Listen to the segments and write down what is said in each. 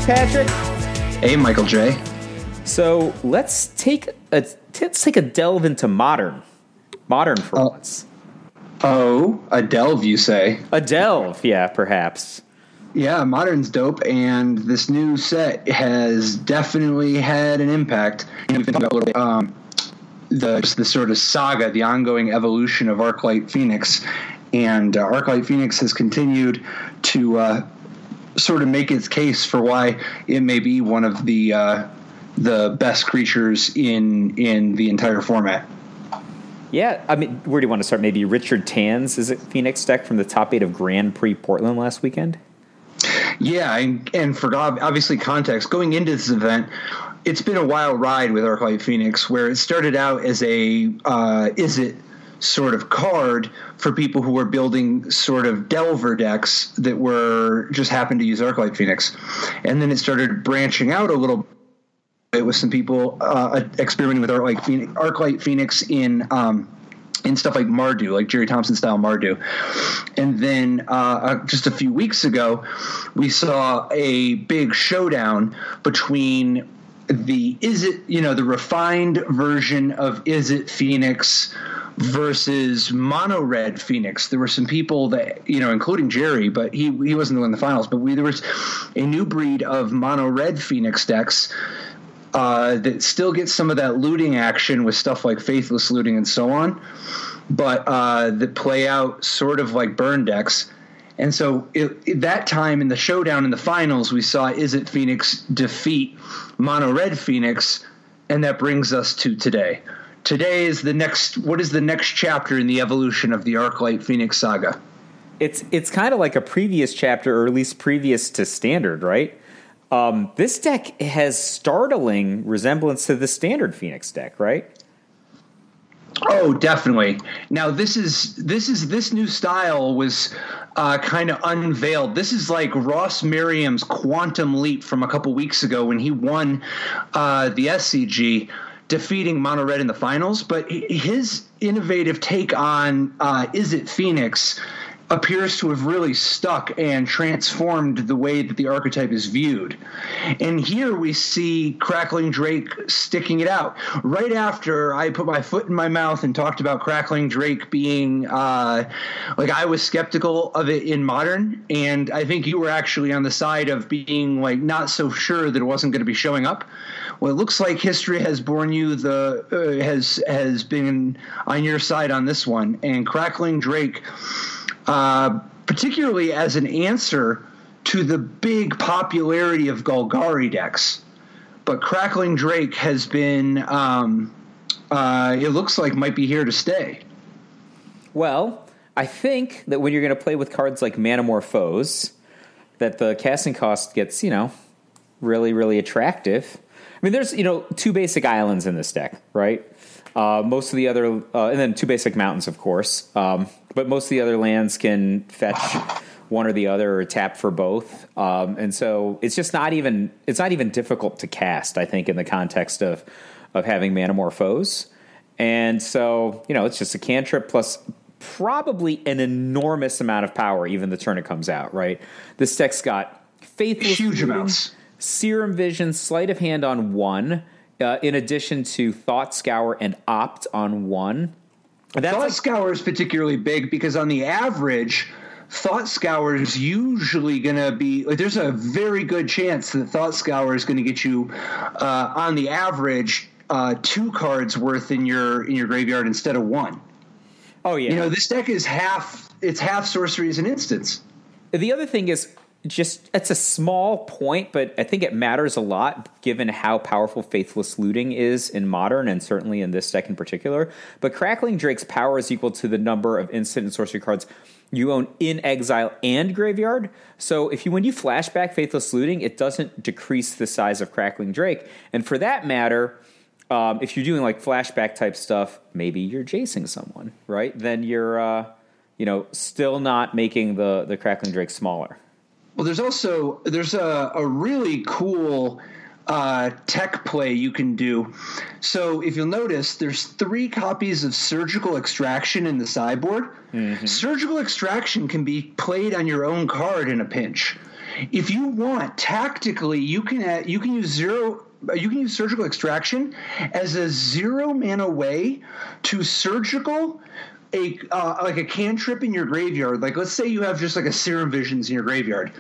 Patrick. Hey, Michael J. So let's take a delve into modern for once. Oh, a delve, you say? A delve, yeah, perhaps. Yeah, modern's dope, and this new set has definitely had an impact. We've been talking about the sort of saga, the ongoing evolution of Arclight Phoenix, and Arclight Phoenix has continued to sort of make its case for why it may be one of the best creatures in the entire format. Yeah, I mean, where do you want to start? Maybe Richard Tan's Phoenix deck from the top 8 of Grand Prix Portland last weekend? Yeah, and for obviously context, going into this event, it's been a wild ride with Arclight Phoenix, where it started out as a sort of card for people who were building sort of delver decks that were just happened to use Arclight Phoenix. And then it started branching out a little bit with some people experimenting with Arclight Phoenix in stuff like Mardu, like Jerry Thompson style Mardu. And then just a few weeks ago, we saw a big showdown between the refined version of Izzet Phoenix versus Mono Red Phoenix. There were some people that, including Jerry, but he wasn't the one in the finals, but there was a new breed of Mono Red Phoenix decks that still gets some of that looting action with stuff like Faithless Looting and so on, but that play out sort of like burn decks. And so that time in the showdown in the finals, we saw Izzet Phoenix defeat Mono Red Phoenix, and that brings us to today. Today is what is the next chapter in the evolution of the Arclight Phoenix saga? It's kind of like a previous chapter, or at least previous to Standard, right? This deck has startling resemblance to the Standard Phoenix deck, right? Oh, definitely. Now this new style was kind of unveiled. This is like Ross Merriam's Quantum Leap from a couple weeks ago when he won the SCG, defeating Mono Red in the finals. But his innovative take on Izzet Phoenix appears to have really stuck and transformed the way that the archetype is viewed. And here we see Crackling Drake sticking it out. Right after I put my foot in my mouth and talked about Crackling Drake being I was skeptical of it in Modern, and I think you were actually on the side of being not so sure that it wasn't going to be showing up. Well, it looks like history has borne you has been on your side on this one, and Crackling Drake, particularly as an answer to the big popularity of Golgari decks. But Crackling Drake has been, it looks like might be here to stay. Well, I think that when you're going to play with cards like Manamorphose, that the casting cost gets, really, really attractive. I mean, there's, 2 basic islands in this deck, right? Most of the other, and then 2 basic mountains, of course. But most of the other lands can fetch one or the other or tap for both. And so it's just not even difficult to cast, I think, in the context of having Manamorphose. And so, it's just a cantrip plus probably an enormous amount of power, even the turn it comes out, right? This deck's got Faithless huge Looting, amounts. Serum Vision, Sleight of Hand on 1, in addition to Thought Scour and Opt on 1. Thought Scour is particularly big because on the average, Thought Scour is usually going to be there's a very good chance that Thought Scour is going to get you on the average 2 cards worth in your graveyard instead of 1. Oh yeah, this deck is half sorcery as an instance. The other thing is, it's a small point, but I think it matters a lot given how powerful Faithless Looting is in Modern, and certainly in this deck in particular. But Crackling Drake's power is equal to the number of instant and sorcery cards you own in exile and graveyard. So when you flashback Faithless Looting, it doesn't decrease the size of Crackling Drake. And for that matter, if you're doing flashback type stuff, maybe you're chasing someone, right? Then you're still not making the Crackling Drake smaller. Well, there's a really cool tech play you can do. So if you'll notice, there's 3 copies of Surgical Extraction in the sideboard. Mm-hmm. Surgical Extraction can be played on your own card in a pinch. If you want, tactically, you can use surgical extraction as a 0 mana way to surgical like a cantrip in your graveyard. Like, let's say you have just like a Serum Visions in your graveyard.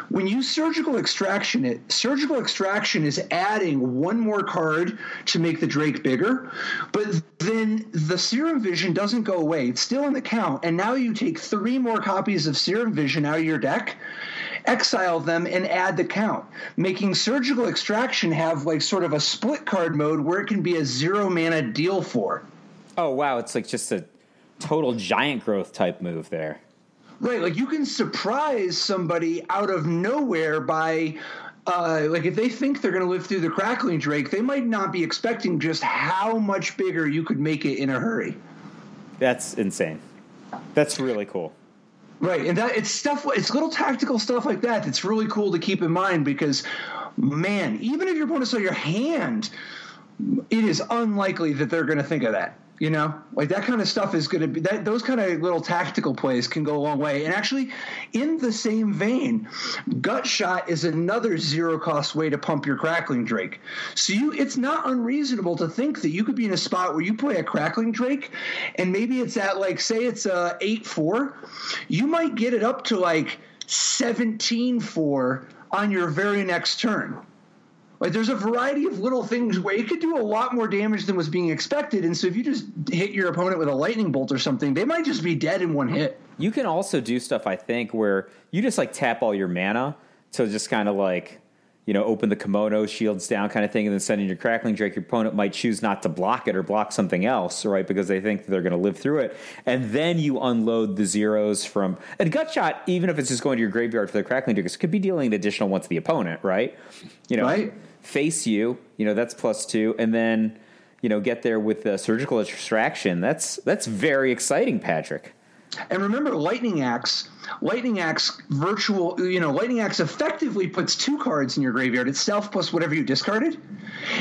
When you surgical extraction is adding one more card to make the Drake bigger, but then the Serum Vision doesn't go away. It's still in the count, and now you take 3 more copies of Serum Vision out of your deck, exile them, and add the count, making surgical extraction have like sort of a split card mode where it can be a 0 mana deal for. Oh, wow. It's like just a total giant growth type move there. Right, like you can surprise somebody out of nowhere by, like if they think they're going to live through the Crackling Drake, they might not be expecting just how much bigger you could make it in a hurry. That's insane. That's really cool. Right, and it's little tactical stuff like that that's really cool to keep in mind because, man, even if your opponent saw your hand, it is unlikely that they're going to think of that. You know, like that kind of stuff is going to be that those kind of little tactical plays can go a long way. And actually, in the same vein, Gut Shot is another 0 cost way to pump your Crackling Drake. So it's not unreasonable to think that you could be in a spot where you play a Crackling Drake and maybe it's at like, say it's a 8-4. You might get it up to like 17-4 on your very next turn. Like there's a variety of little things where it could do a lot more damage than was being expected. And so if you just hit your opponent with a lightning bolt or something, they might just be dead in one hit. You can also do stuff, I think, where you just like tap all your mana to just kind of like, you know, open the kimono, shields down kind of thing, and then send in your Crackling Drake. Your opponent might choose not to block it or block something else, right? Because they think that they're going to live through it. And then you unload the zeros from... And Gut Shot, even if it's just going to your graveyard for the Crackling Drake, could be dealing an additional one to the opponent, right? You know, right. Face you, that's +2, and then, get there with the surgical extraction. That's very exciting, Patrick. And remember, Lightning Axe effectively puts 2 cards in your graveyard itself plus whatever you discarded.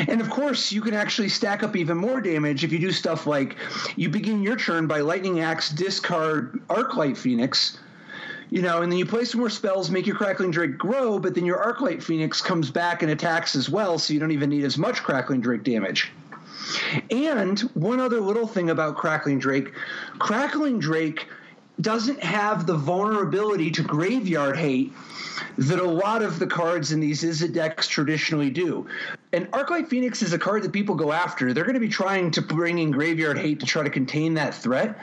And of course, you can actually stack up even more damage if you do stuff like you begin your turn by Lightning Axe, discard Arclight Phoenix, and then you play some more spells, make your Crackling Drake grow, but then your Arclight Phoenix comes back and attacks as well, so you don't even need as much Crackling Drake damage. And one other little thing about Crackling Drake doesn't have the vulnerability to graveyard hate that a lot of the cards in these Izzet decks traditionally do. And Arclight Phoenix is a card that people go after. They're going to be trying to bring in graveyard hate to try to contain that threat.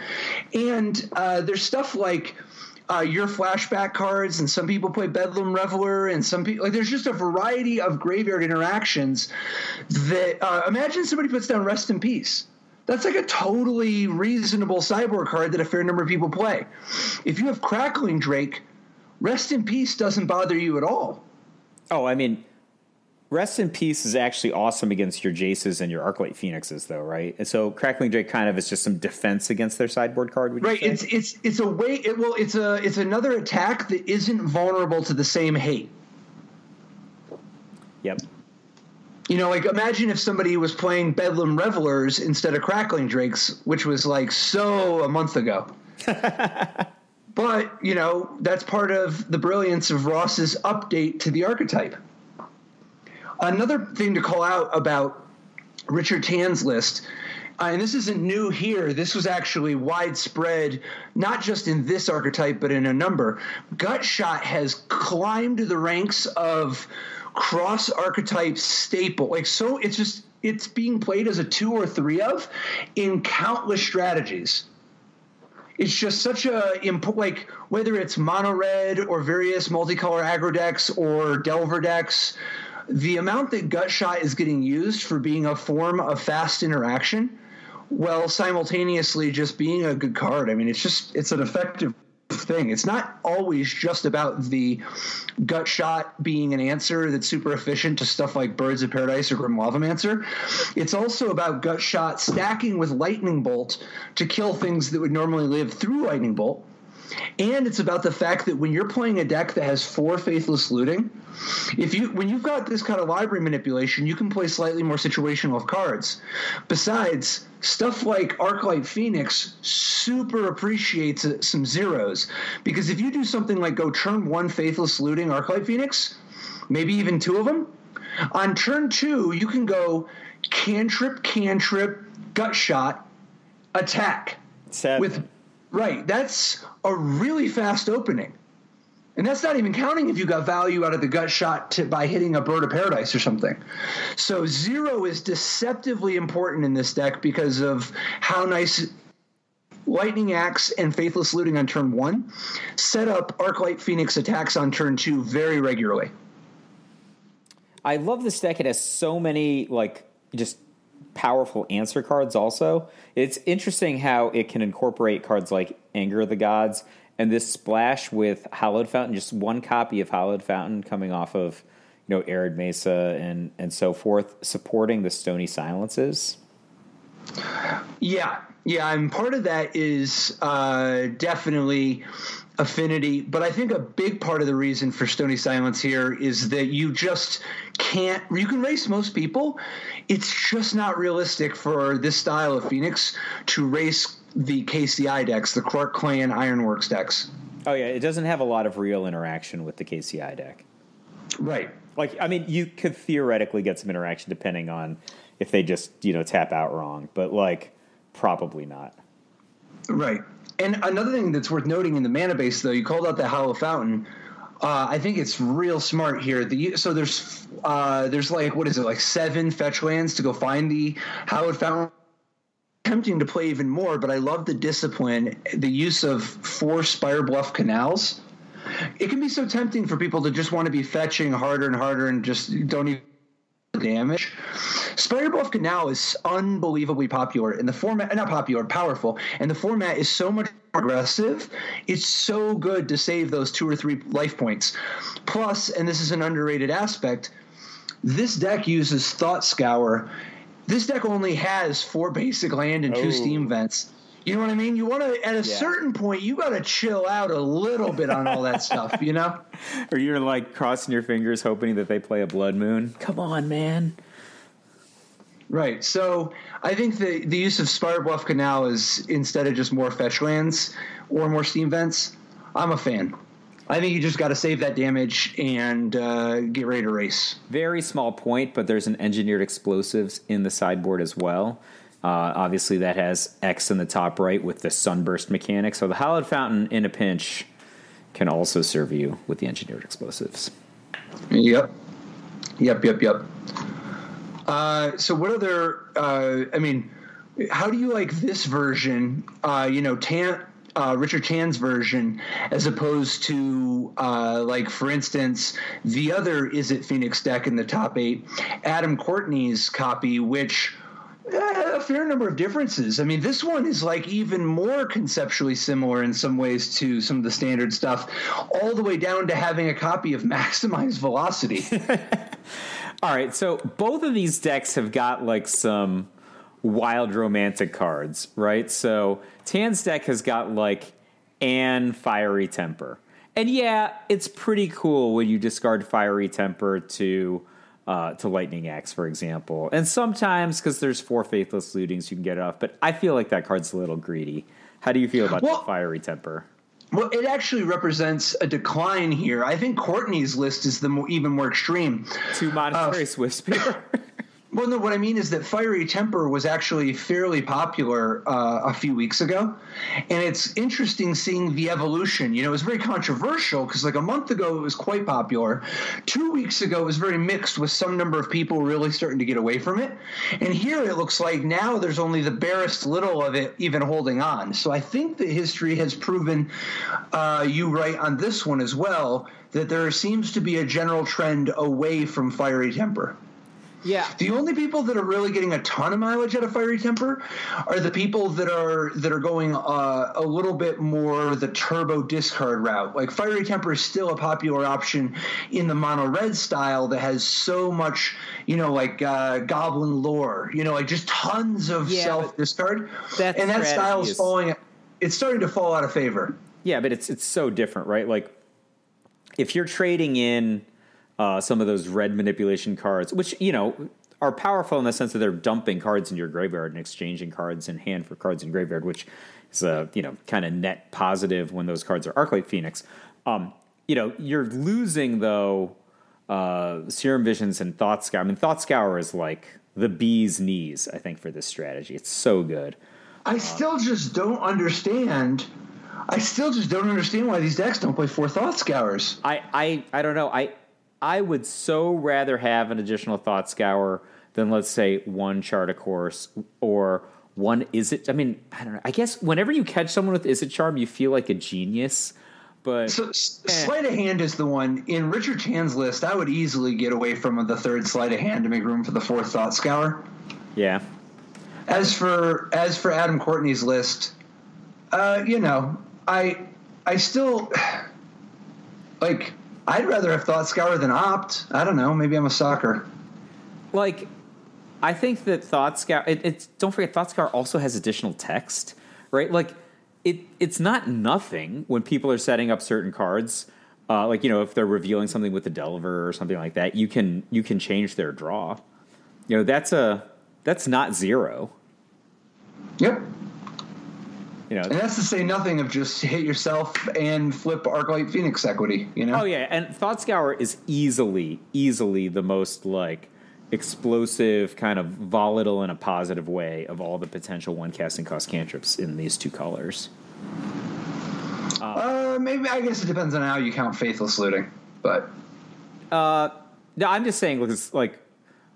And there's stuff like your flashback cards, and some people play Bedlam Reveler, and some people there's just a variety of graveyard interactions that imagine somebody puts down Rest in Peace. That's like a totally reasonable sideboard card that a fair number of people play. If you have Crackling Drake, Rest in Peace doesn't bother you at all. Oh, I mean, Rest in Peace is actually awesome against your Jaces and your Arclight Phoenixes, though, right? And so Crackling Drake kind of is just some defense against their sideboard card. Would you say? It's a way. It's another attack that isn't vulnerable to the same hate. Yep. Like imagine if somebody was playing Bedlam Revelers instead of Crackling Drakes, which was like a month ago. But that's part of the brilliance of Ross's update to the archetype. Another thing to call out about Richard Tan's list, and this isn't new here, this was actually widespread, not just in this archetype, but in a number. Gut Shot has climbed the ranks of cross-archetype staple. It's being played as a 2 or 3 of in countless strategies. It's just such whether it's mono red or various multicolor aggro decks or Delver decks, the amount that Gut Shot is getting used for being a form of fast interaction, while simultaneously just being a good card. I mean, it's an effective thing. It's not always just about the Gut Shot being an answer that's super efficient to stuff like Birds of Paradise or Grim Lavamancer. It's also about Gut Shot stacking with Lightning Bolt to kill things that would normally live through Lightning Bolt. And it's about the fact that when you're playing a deck that has 4 Faithless Looting, when you've got this kind of library manipulation, you can play slightly more situational cards. Besides, stuff like Arclight Phoenix super appreciates some zeros, because if you do something like go turn 1 Faithless Looting Arclight Phoenix, maybe even 2 of them, on turn 2 you can go cantrip, gut shot, attack. Right, that's a really fast opening. And that's not even counting if you got value out of the gut shot by hitting a Bird of Paradise or something. So 0 is deceptively important in this deck because of how nice Lightning Axe and Faithless Looting on turn 1 set up Arclight Phoenix attacks on turn 2 very regularly. I love this deck. It has so many, like, just powerful answer cards also. It's interesting how it can incorporate cards like Anger of the Gods and this splash with Hallowed Fountain, just one copy of Hallowed Fountain coming off of, Arid Mesa and so forth, supporting the Stony Silences. Yeah, and part of that is definitely affinity, but I think a big part of the reason for Stony Silence here is that you just can't – you can race most people. It's just not realistic for this style of Phoenix to race the KCI decks, the Clark Clan Ironworks decks. Oh, yeah, it doesn't have a lot of real interaction with the KCI deck. Right. Like, I mean, you could theoretically get some interaction depending on if they just, tap out wrong, but, like, probably not. Right. And another thing that's worth noting in the mana base, though, you called out the Hollow Fountain. I think it's real smart here. So there's like, what is it, like 7 fetch lands to go find the Hallowed Fountain. Tempting to play even more, but I love the discipline, the use of 4 Spire Bluff Canals. It can be so tempting for people to just want to be fetching harder and harder and just don't even damage. Spire Bluff Canal is unbelievably popular in the format, not popular, powerful, and the format is so much more aggressive. It's so good to save those 2 or 3 life points. Plus, and this is an underrated aspect, this deck uses Thought Scour. This deck only has 4 basic land and 2 steam vents. You know what I mean? You want to, at a certain point, you got to chill out a little bit on all that stuff, Or you're like crossing your fingers hoping that they play a Blood Moon. Come on, man. Right. So I think the use of Spire Bluff Canal is, instead of just more fetch lands or more steam vents, I'm a fan. I think you just got to save that damage and get ready to race. Very small point, but there's an Engineered Explosives in the sideboard as well. Obviously, that has X in the top right with the Sunburst mechanic. So the Hallowed Fountain in a pinch can also serve you with the Engineered Explosives. Yep. So what other how do you like this version, Richard Tan's version, as opposed to, for instance, the other Is It Phoenix deck in the top 8, Adam Courtney's copy, which a fair number of differences. I mean, this one is like even more conceptually similar in some ways to some of the standard stuff, all the way down to having a copy of Maximize Velocity. All right, so both of these decks have got like some wild romantic cards, right? So Tan's deck has got like Anne Fiery Temper. And yeah, it's pretty cool when you discard Fiery Temper to Lightning Axe, for example. And sometimes, because there's 4 Faithless Lootings, you can get it off. But I feel like that card's a little greedy. How do you feel about the Fiery Temper? Well, it actually represents a decline here. I think Courtney's list is even more extreme. 2 Monetary Swiftspear. Well, no, what I mean is that Fiery Temper was actually fairly popular a few weeks ago. And it's interesting seeing the evolution. It was very controversial because like a month ago it was quite popular. 2 weeks ago it was very mixed with some number of people really starting to get away from it. And here it looks like now there's only the barest little of it even holding on. So I think that history has proven you right on this one as well, that there seems to be a general trend away from Fiery Temper. Yeah. The only people that are really getting a ton of mileage out of Fiery Temper are the people that are going a little bit more the turbo discard route. Like Fiery Temper is still a popular option in the mono red style that has so much, goblin lore, like just tons of self discard. And that style is falling. It's starting to fall out of favor. Yeah, but it's so different, right? Like if you're trading in some of those red manipulation cards, which, are powerful in the sense that they're dumping cards in your graveyard and exchanging cards in hand for cards in graveyard, which is a kind of net positive when those cards are Arclight Phoenix. You're losing though Serum Visions and Thought Scour. I mean, Thought Scour is like the bee's knees, I think, for this strategy. It's so good. I still just don't understand. why these decks don't play 4 Thought Scours. I don't know. I would so rather have an additional Thought Scour than, let's say, 1 Chart a Course or 1 Izzet. I mean, I don't know. I guess whenever you catch someone with Izzet Charm, you feel like a genius. But Sleight of Hand is the one. In Richard Chan's list, I would easily get away from the 3rd Sleight of Hand to make room for the 4th Thought Scour. Yeah. As for Adam Courtney's list, I still like. I'd rather have Thought Scour than Opt. I don't know. Maybe I'm a sucker. Like, I think that Thought Scour. Don't forget, Thought Scour also has additional text, right? Like, it's not nothing when people are setting up certain cards. If they're revealing something with the Delver or something like that, you can change their draw. That's not 0. Yep. And that's to say nothing of just hit yourself and flip Arclight Phoenix equity. Oh yeah, and Thought Scour is easily the most like explosive, kind of volatile in a positive way of all the potential 1 casting cost cantrips in these 2 colors. Maybe, I guess it depends on how you count Faithless Looting, but no, I'm just saying, like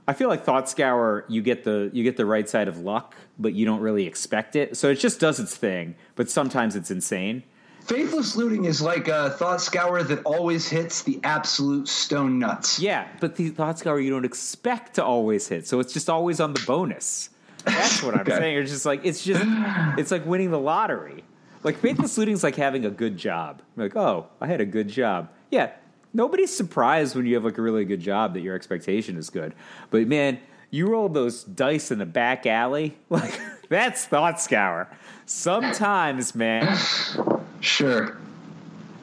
I feel like Thought Scour, you get the right side of luck, but you don't really expect it, so it just does its thing. But sometimes it's insane. Faithless Looting is like a Thought Scour that always hits the absolute stone nuts. Yeah, but the Thought Scour you don't expect to always hit, so it's just always on the bonus. That's what I'm saying. It's like winning the lottery. Like, Faithless Looting is like having a good job. Like, oh, I had a good job. Yeah, nobody's surprised when you have like a really good job that your expectation is good. But man, you roll those dice in the back alley, like that's Thought Scour. Sometimes, man. Sure.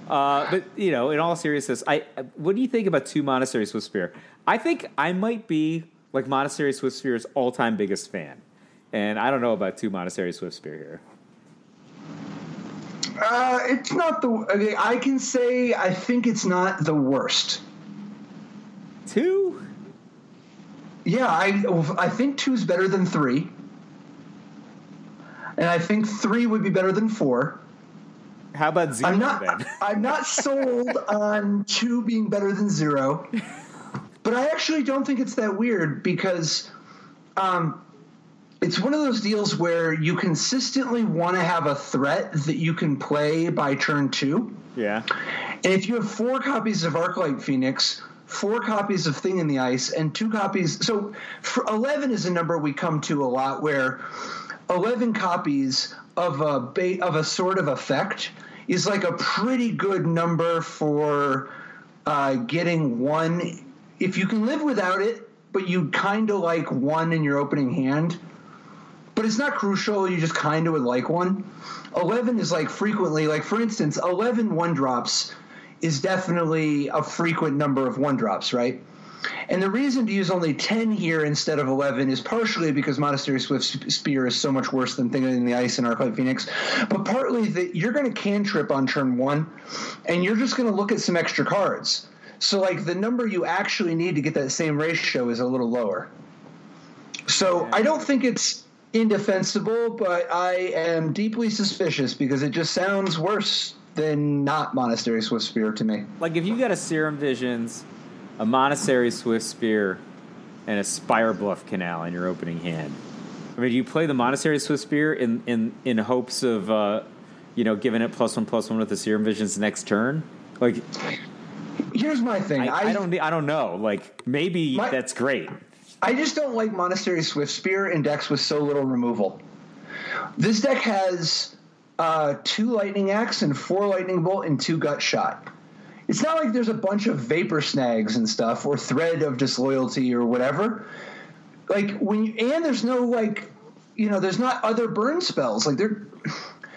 But in all seriousness, what do you think about 2 Monastery Swiftspear? I think I might be like Monastery Swiftspear's all-time biggest fan, and I don't know about 2 Monastery Swiftspear here. It's not I can say I think it's not the worst. 2? Yeah, I think 2 is better than 3, and I think 3 would be better than 4. How about 0 then? I'm not sold on 2 being better than 0, but I actually don't think it's that weird because it's one of those deals where you consistently want to have a threat that you can play by turn 2. Yeah. And if you have 4 copies of Arclight Phoenix, 4 copies of Thing in the Ice, and 2 copies. So 11 is a number we come to a lot, where 11 copies of a sort of effect is like a pretty good number for getting 1. If you can live without it, but you kind of like 1 in your opening hand, but it's not crucial, you just kind of would like 1. 11 is like frequently, like for instance, 11 1-drops is definitely a frequent number of 1-drops, right? And the reason to use only 10 here instead of 11 is partially because Monastery Swiftspear is so much worse than Thing in the Ice and Arclight Phoenix, but partly that you're going to cantrip on turn 1, and you're just going to look at some extra cards. So, like, the number you actually need to get that same ratio is a little lower. So I don't think it's indefensible, but I am deeply suspicious because it just sounds worse than not Monastery Swiftspear to me. Like, if you got a Serum Visions, a Monastery Swiftspear, and a Spire Bluff Canal in your opening hand, I mean, do you play the Monastery Swiftspear in hopes of giving it +1/+1 with the Serum Visions next turn? Like, here's my thing. I don't know. Like, maybe that's great. I just don't like Monastery Swiftspear in decks with so little removal. This deck has 2 Lightning Axe and 4 Lightning Bolt and 2 Gut Shot. It's not like there's a bunch of Vapor Snags and stuff or Thread of Disloyalty or whatever. Like, there's no, like, there's not other burn spells. Like,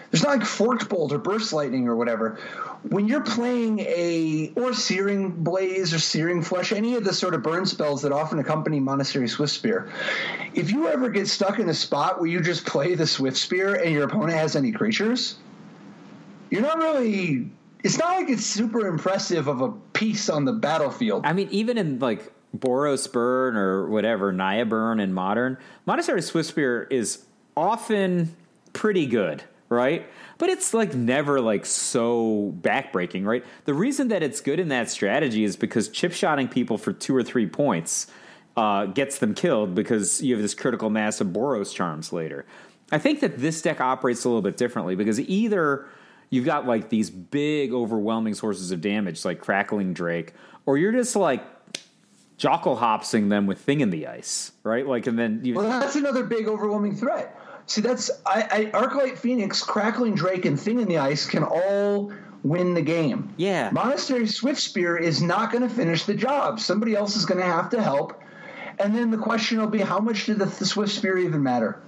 There's not like Forked Bolt or Burst Lightning or whatever. When you're playing or Searing Blaze or Searing Flesh, any of the sort of burn spells that often accompany Monastery Swift Spear, if you ever get stuck in a spot where you just play the Swift Spear and your opponent has any creatures, you're not really... It's not like it's super impressive of a piece on the battlefield. I mean, even in like Boros Burn or whatever, Naya Burn in Modern, Monastery Swift Spear is often pretty good, right? But it's like never like so backbreaking, right? The reason that it's good in that strategy is because chip-shotting people for 2 or 3 points gets them killed because you have this critical mass of Boros Charms later. I think that this deck operates a little bit differently because either you've got like these big overwhelming sources of damage like Crackling Drake, or you're just like Jockle Hopsing them with Thing in the Ice, right? Like, and then well, that's another big overwhelming threat. See, that's Arclight Phoenix, Crackling Drake, and Thing in the Ice can all win the game. Yeah. Monastery Swift Spear is not going to finish the job. Somebody else is going to have to help. And then the question will be, how much did the Swift Spear even matter?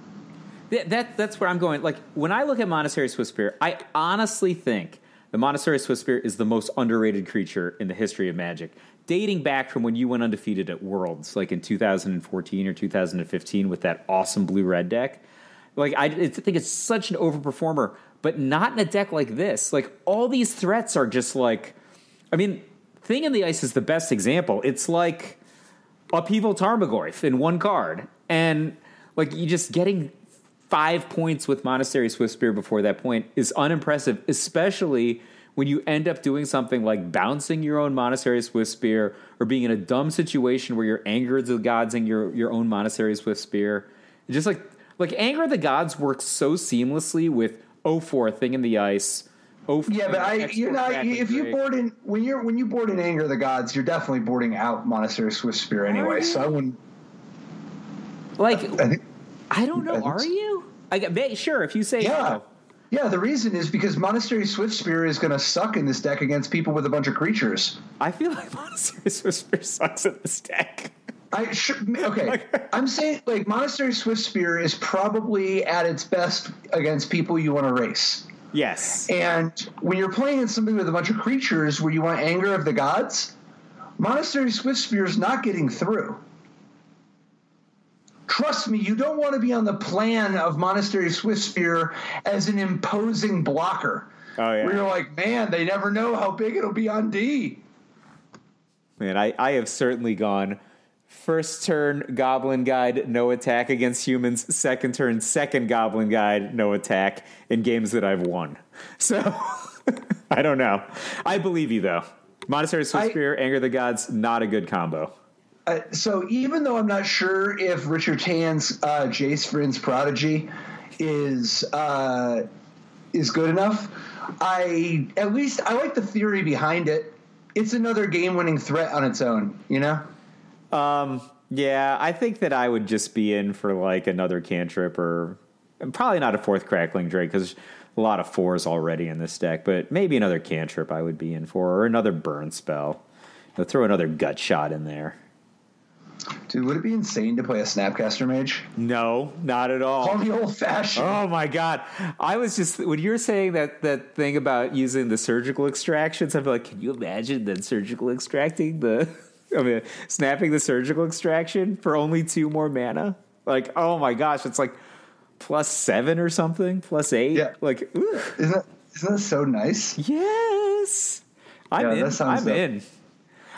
That's where I'm going. Like, when I look at Monastery Swift Spear, I honestly think the Monastery Swift Spear is the most underrated creature in the history of Magic, dating back from when you went undefeated at Worlds, like in 2014 or 2015 with that awesome blue-red deck. Like, I think it's such an overperformer, but not in a deck like this. Like, all these threats are just like... I mean, Thing in the Ice is the best example. It's like Upheaval Tarmogoyf in one card. And, like, you just getting 5 points with Monastery Swift Spear before that point is unimpressive, especially when you end up doing something like bouncing your own Monastery Swift Spear or being in a dumb situation where you're Anger the Gods and your own Monastery Swift Spear. Just like Anger the Gods works so seamlessly with 0-4 Thing in the Ice. 0-4, yeah, but you're not. If you board in when you board in Anger the Gods, you're definitely boarding out Monastery Swift Spear anyway. So I wouldn't. Like, I don't know. Are you? Sure, if you say yeah. Yeah, the reason is because Monastery Swift Spear is going to suck in this deck against people with a bunch of creatures. I feel like Monastery Swift Spear sucks in this deck. Okay, I'm saying like Monastery Swift Spear is probably at its best against people you want to race. Yes. And when you're playing something with a bunch of creatures where you want Anger of the Gods, Monastery Swift Spear is not getting through. Trust me, you don't want to be on the plan of Monastery Swift Spear as an imposing blocker. Oh, yeah. Where you're like, man, they never know how big it'll be on D. Man, I have certainly gone first turn Goblin Guide, no attack against humans. Second turn, second Goblin Guide, no attack in games that I've won. So, I don't know. I believe you, though. Monastery Swift Spear, Anger the Gods, not a good combo. So even though I'm not sure if Richard Tan's Jace Vryn's Prodigy is good enough, I like the theory behind it. It's another game-winning threat on its own, you know? Yeah, I think that I would just be in for like another cantrip or probably not a fourth Crackling Drake because a lot of 4s already in this deck, but maybe another cantrip I would be in for or another burn spell. They'll throw another gut shot in there. Dude, would it be insane to play a Snapcaster Mage? No, not at all. Call me old-fashioned. Oh, my God. I was just... When you were saying that thing about using the surgical extractions, I'm like, can you imagine then surgical extracting snapping the surgical extraction for only 2 more mana? Like, oh, my gosh. It's like +7 or something? +8? Yeah. Like, ooh. Isn't that so nice? Yes. I'm in.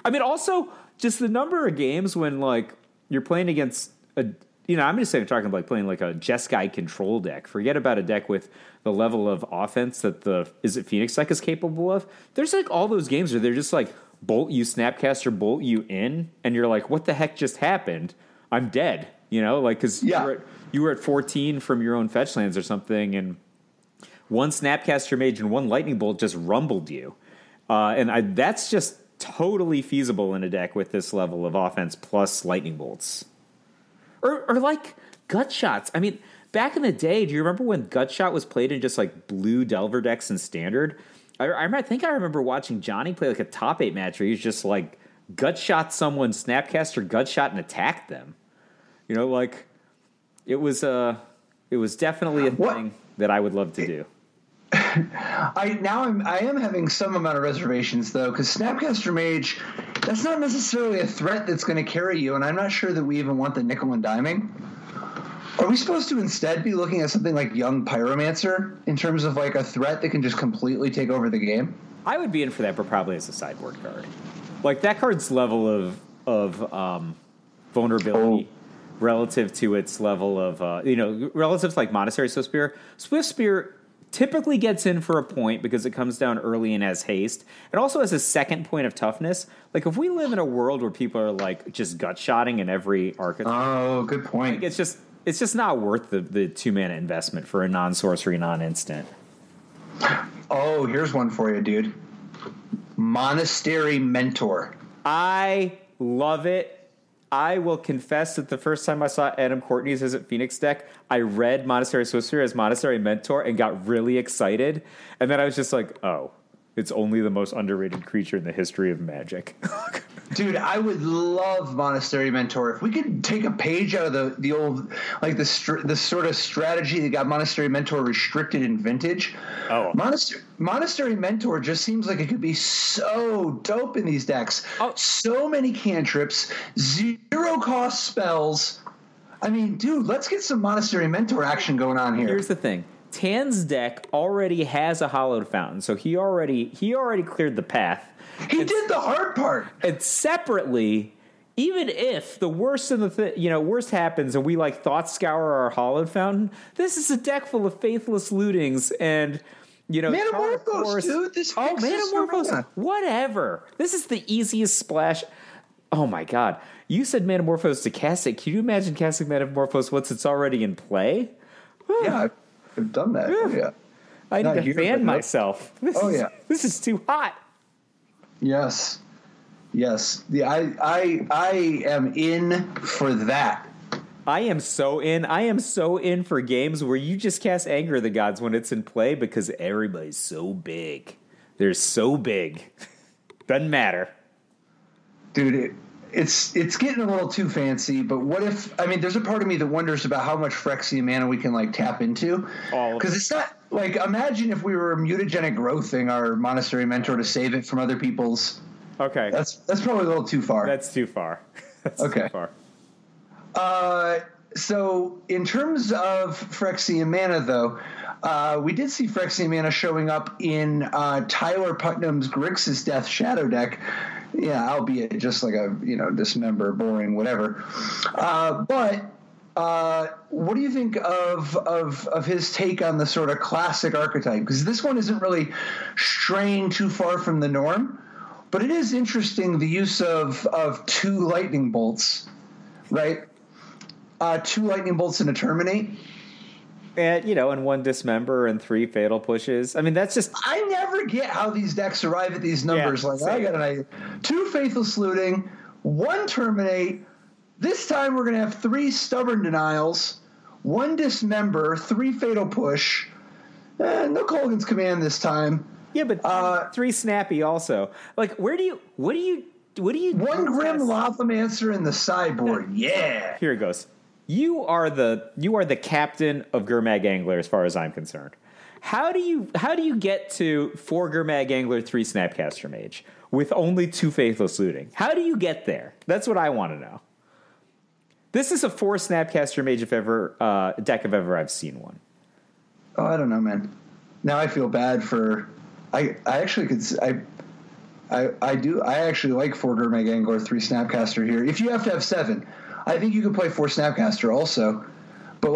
I mean, also... Just the number of games when, like, you're playing against I'm just saying, talking about like playing like a Jeskai control deck. Forget about a deck with the level of offense that the Phoenix deck is capable of. There's like all those games where they're just like bolt you Snapcaster, bolt you in, and you're like, what the heck just happened? I'm dead, like because you were at 14 from your own fetch lands or something, and one Snapcaster Mage and one Lightning Bolt just rumbled you, that's just totally feasible in a deck with this level of offense plus lightning bolts. Or like gut shots. I mean, back in the day, do you remember when gut shot was played in just like blue Delver decks in standard? I think I remember watching Johnny play like a top 8 match where he's just like gut shot someone, Snapcaster gut shot and attacked them. Like it was definitely a thing that I would love to do. I am having some amount of reservations though, because Snapcaster Mage, that's not necessarily a threat that's going to carry you, and I'm not sure that we even want the nickel and diming. Are we supposed to instead be looking at something like Young Pyromancer in terms of like a threat that can just completely take over the game? I would be in for that, but probably as a sideboard card. Like that card's level of vulnerability relative to its level of relative to like Monastery Swift Spear. Swift Spear typically gets in for a point because it comes down early and has haste. It also has a second point of toughness. Like if we live in a world where people are like just gut shotting in every archetype. Oh, good point. Like, it's just not worth the 2-mana investment for a non-sorcery, non-instant. Oh, here's one for you, dude. Monastery Mentor. I love it. I will confess that the first time I saw Adam Courtney's Is It Phoenix deck, I read Monastery Swift Spear as Monastery Mentor and got really excited. And then I was just like, oh, it's only the most underrated creature in the history of Magic. Dude, I would love Monastery Mentor. If we could take a page out of the old, like the sort of strategy that got Monastery Mentor restricted in Vintage. Oh, Monastery Mentor just seems like it could be so dope in these decks. Oh. So many cantrips, 0 cost spells. I mean, dude, let's get some Monastery Mentor action going on here. Here's the thing. Tan's deck already has a Hallowed Fountain, so he already cleared the path. He did the hard part. And separately, even if the worst in the worst happens and we like Thought Scour our Hallowed Fountain, this is a deck full of Faithless Lootings and Manamorphose, dude. This Manamorphose. Whatever. This is the easiest splash. Oh my god! You said Manamorphose to cast it. Can you imagine casting Manamorphose once it's already in play? Yeah, I've done that. Yeah. I need to fan myself. This is too hot. Yes. I am in for that. I am so in for games where you just cast Anger of the Gods when it's in play because everybody's so big. They're so big. Doesn't matter. Dude, it's getting a little too fancy, but what if, I mean, there's a part of me that wonders about how much Phyrexian mana we can like tap into. Because it's not like, imagine if we were mutagenic growthing our Monastery Mentor to save it from other people's. Okay. That's probably a little too far. That's too far. Too far. So in terms of Phyrexian mana, though, we did see Phyrexian mana showing up in Tyler Putnam's Grixis Death Shadow deck. Yeah, albeit just like a, dismember, boring, whatever. But what do you think of his take on the sort of classic archetype? Because this one isn't really straying too far from the norm, but it is interesting the use of 2 lightning bolts, right? 2 lightning bolts and a terminate. And, and 1 dismember and 3 fatal pushes. I mean, that's just... I never get how these decks arrive at these numbers. Yeah, I got an idea. 2 Faithless Looting, 1 terminate. This time we're going to have 3 Stubborn Denials, 1 dismember, 3 fatal push. No Colgan's Command this time. Yeah, but 3 snappy also. Like, what do you 1 Grim Lavamancer in the sideboard. Yeah. Here it goes. You are the captain of Gurmag Angler as far as I'm concerned. How do you get to 4 Gurmag Angler, 3 Snapcaster Mage with only 2 Faithless Looting? How do you get there? That's what I want to know. This is a 4 Snapcaster Mage deck if ever I've seen one. Oh, I don't know, man. Now I feel bad for. I actually could. I do. I actually like 4 Gurmag Angler, 3 Snapcaster here. If you have to have 7. I think you could play 4 Snapcaster also, but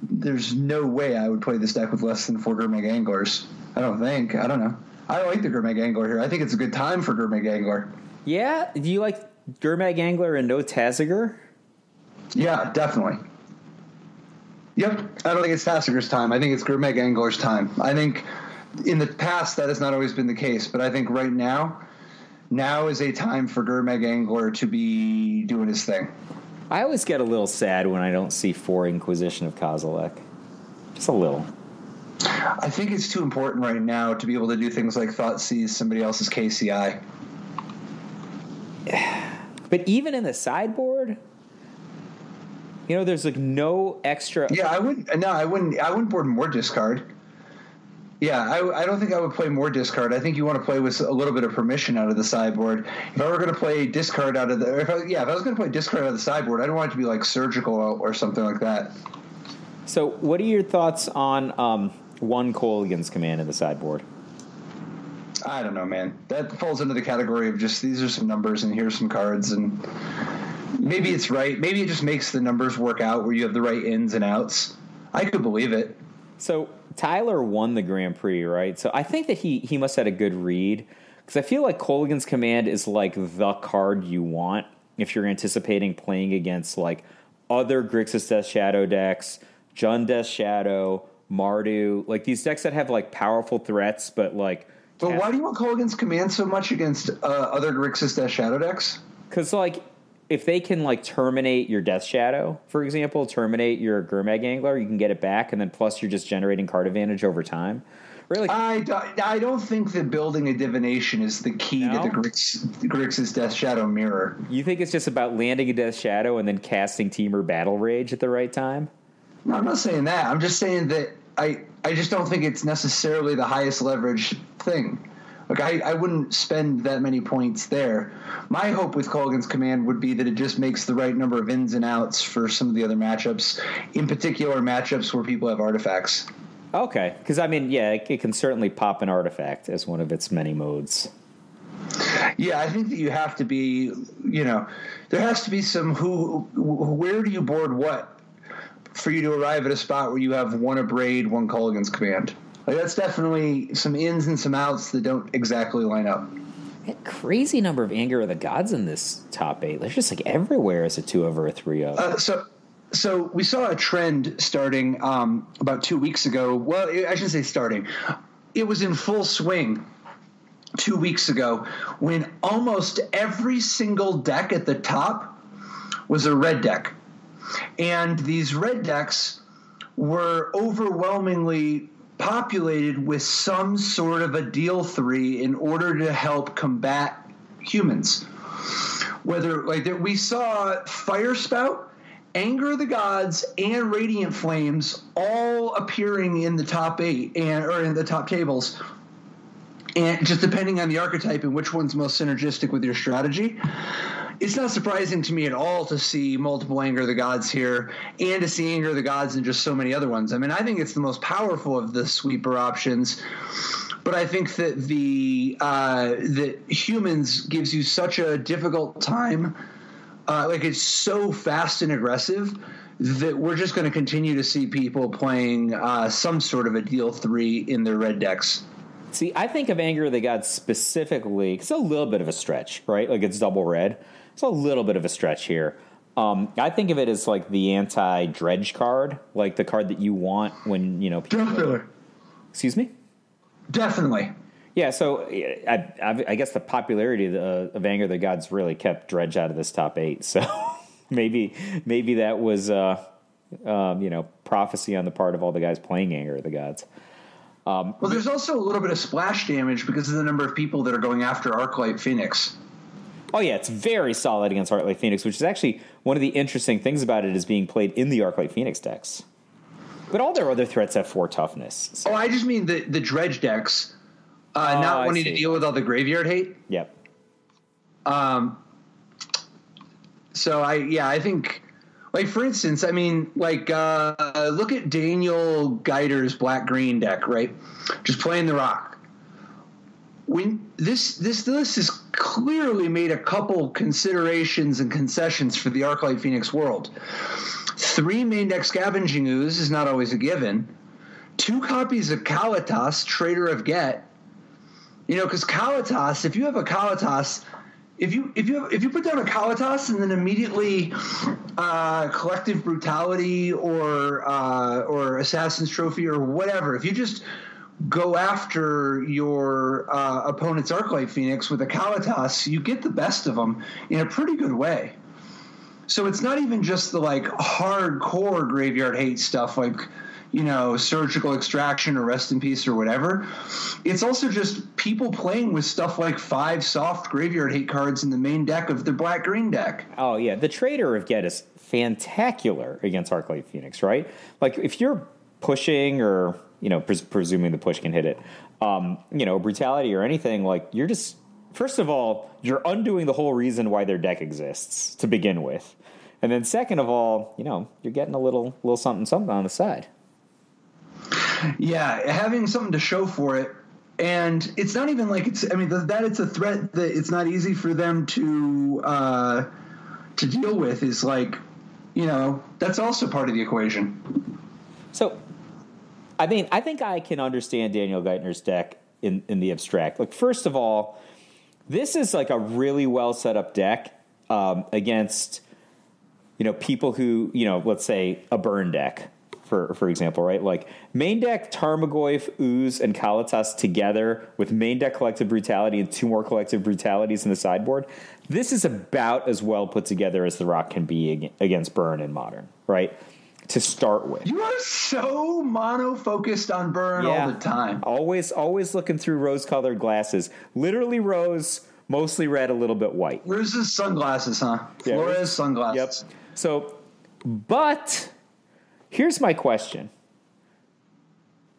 there's no way I would play this deck with less than 4 Gurmag Anglers. I don't know. I like the Gurmag Angler here. I think it's a good time for Gurmag Angler. Yeah? Do you like Gurmag Angler and no Taziger? Yeah, definitely. Yep. I don't think it's Taziger's time. I think it's Gurmag Angler's time. I think in the past that has not always been the case, but I think right now is a time for Gurmag Angler to be doing his thing. I always get a little sad when I don't see 4 Inquisition of Kozilek. Just a little. I think it's too important right now to be able to do things like Thoughtseize somebody else's KCI. But even in the sideboard, there's like no extra. Yeah, I wouldn't board more discard. Yeah, I don't think I would play more discard. I think you want to play with a little bit of permission out of the sideboard. If I were going to play discard out of the, if I was going to play discard out of the sideboard, I don't want it to be like surgical or something like that. So, what are your thoughts on one Kolaghan's Command in the sideboard? I don't know, man. That falls into the category of just these are some numbers and here's some cards, and maybe it's right. Maybe it just makes the numbers work out where you have the right ins and outs. I could believe it. So Tyler won the Grand Prix, right? So I think that he must have had a good read, because I feel like Kolaghan's Command is like the card you want if you're anticipating playing against like other Grixis Death Shadow decks, Jund Death Shadow, Mardu, like these decks that have like powerful threats, but like. But why do you want Kolaghan's Command so much against other Grixis Death Shadow decks? Because like, if they can like terminate your Death Shadow, for example, terminate your Gurmag Angler, you can get it back, and then plus you're just generating card advantage over time. Really, I don't think that building a divination is the key to the Grixis Death Shadow mirror. You think it's just about landing a Death Shadow and then casting Temur Battle Rage at the right time? No, I'm not saying that. I'm just saying that I just don't think it's necessarily the highest leverage thing. Like, I wouldn't spend that many points there. My hope with Kolaghan's Command would be that it just makes the right number of ins and outs for some of the other matchups, in particular matchups where people have artifacts. Okay, because, I mean, yeah, it can certainly pop an artifact as one of its many modes. Yeah, I think that you have to be, there has to be some where do you board what for you to arrive at a spot where you have one Abrade, one Kolaghan's Command. Like, that's definitely some ins and some outs that don't exactly line up. That crazy number of Anger of the Gods in this top 8. They're just like everywhere as a 2 over a 3 of. So we saw a trend starting about 2 weeks ago. Well, I shouldn't say starting. It was in full swing 2 weeks ago when almost every single deck at the top was a red deck. And these red decks were overwhelmingly populated with some sort of a deal 3 in order to help combat humans. Whether we saw Fire Spout, Anger of the Gods, and Radiant Flames all appearing in the top 8 or in the top tables, and just depending on the archetype and which one's most synergistic with your strategy. It's not surprising to me at all to see multiple Anger of the Gods here and to see Anger of the Gods and just so many other ones. I mean, I think it's the most powerful of the sweeper options, but I think that that humans gives you such a difficult time. It's so fast and aggressive that we're just going to continue to see people playing some sort of a deal 3 in their red decks. See, I think of Anger of the Gods specifically, it's a little bit of a stretch, right? Like, it's double red. It's a little bit of a stretch here. I think of it as like the anti-dredge card, like the card that you want when, people... Definitely. Excuse me? Definitely. Yeah, so I guess the popularity of Anger of the Gods really kept Dredge out of this top 8. So maybe that was, prophecy on the part of all the guys playing Anger of the Gods. Well, there's also a little bit of splash damage because of the number of people that are going after Arclight Phoenix. Oh, yeah, it's very solid against Arclight Phoenix, which is actually one of the interesting things about it is being played in the Arclight Phoenix decks. But all their other threats have 4 toughness. So. Oh, I just mean the dredge decks, not wanting to deal with all the graveyard hate. Yep. So I think, like, for instance, I mean, like, look at Daniel Geider's black-green deck, right? Just playing the rock. When this list has clearly made a couple considerations and concessions for the Arclight Phoenix world. 3 main deck Scavenging Ooze is not always a given. 2 copies of Kalitas, Trader of Get. Because Kalitas, if you have a Kalitas, if you put down a Kalitas and then immediately Collective Brutality or Assassin's Trophy or whatever, if you just go after your opponent's Arclight Phoenix with a Kalitas, you get the best of them in a pretty good way. So it's not even just the like hardcore graveyard hate stuff like, Surgical Extraction or Rest in Peace or whatever. It's also just people playing with stuff like 5 soft graveyard hate cards in the main deck of their black-green deck. Oh, yeah. The Trader of Get is fantacular against Arclight Phoenix, right? Like, if you're pushing or, presuming the push can hit it. Brutality or anything, like, you're just, first of all, you're undoing the whole reason why their deck exists to begin with. And then second of all, you're getting a little something on the side. Yeah, having something to show for it. And it's not even like it's a threat that it's not easy for them to deal with is like, that's also part of the equation. So, I think I can understand Daniel Geithner's deck in the abstract. Like, first of all, this is like a really well set up deck against, people who, let's say a burn deck, for example, right? Like, main deck Tarmogoyf, Ooze, and Kalitas together with main deck Collective Brutality and 2 more Collective Brutalities in the sideboard. This is about as well put together as the Rock can be against burn in Modern, right? To start with. You are so mono-focused on burn all the time. Always looking through rose-colored glasses. Literally rose, mostly red, a little bit white. Rose's sunglasses, huh? Yeah, Flores sunglasses. Yep. So, but here's my question.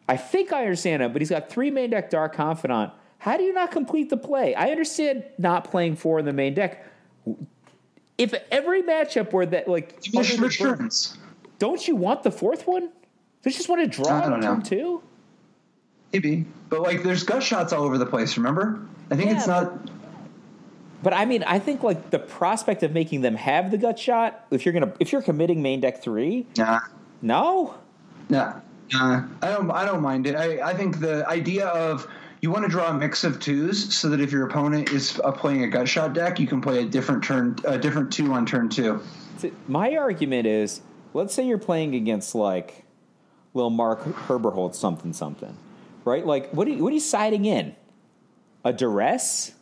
I think I understand him, but he's got 3 main deck Dark Confidant. How do you not complete the play? I understand not playing 4 in the main deck. If every matchup where that, like, don't you want the 4th one? Don't you just want to draw on turn 2? Maybe. But, like, there's gut shots all over the place, remember? I think it's not... But, I think, like, the prospect of making them have the gut shot, if you're committing main deck 3... Nah. No? Nah. I don't mind it. I think the idea of you want to draw a mix of 2s so that if your opponent is playing a gut shot deck, you can play a different 2 on turn 2. My argument is... Let's say you're playing against, like, little Mark Herberholtz something, right? Like, what are you siding in? A Duress?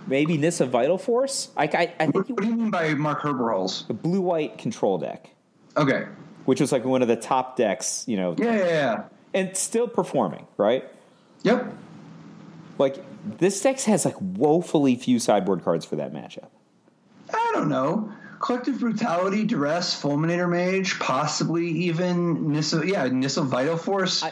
Maybe Nissa Vital Force? I think. What do you mean by Mark Herberholtz? A blue-white control deck. Okay. Which was like one of the top decks, Yeah. And still performing, right? Yep. Like, this deck has, like, woefully few sideboard cards for that matchup. I don't know. Collective Brutality, Duress, Fulminator Mage, possibly even Nissa Vital Force.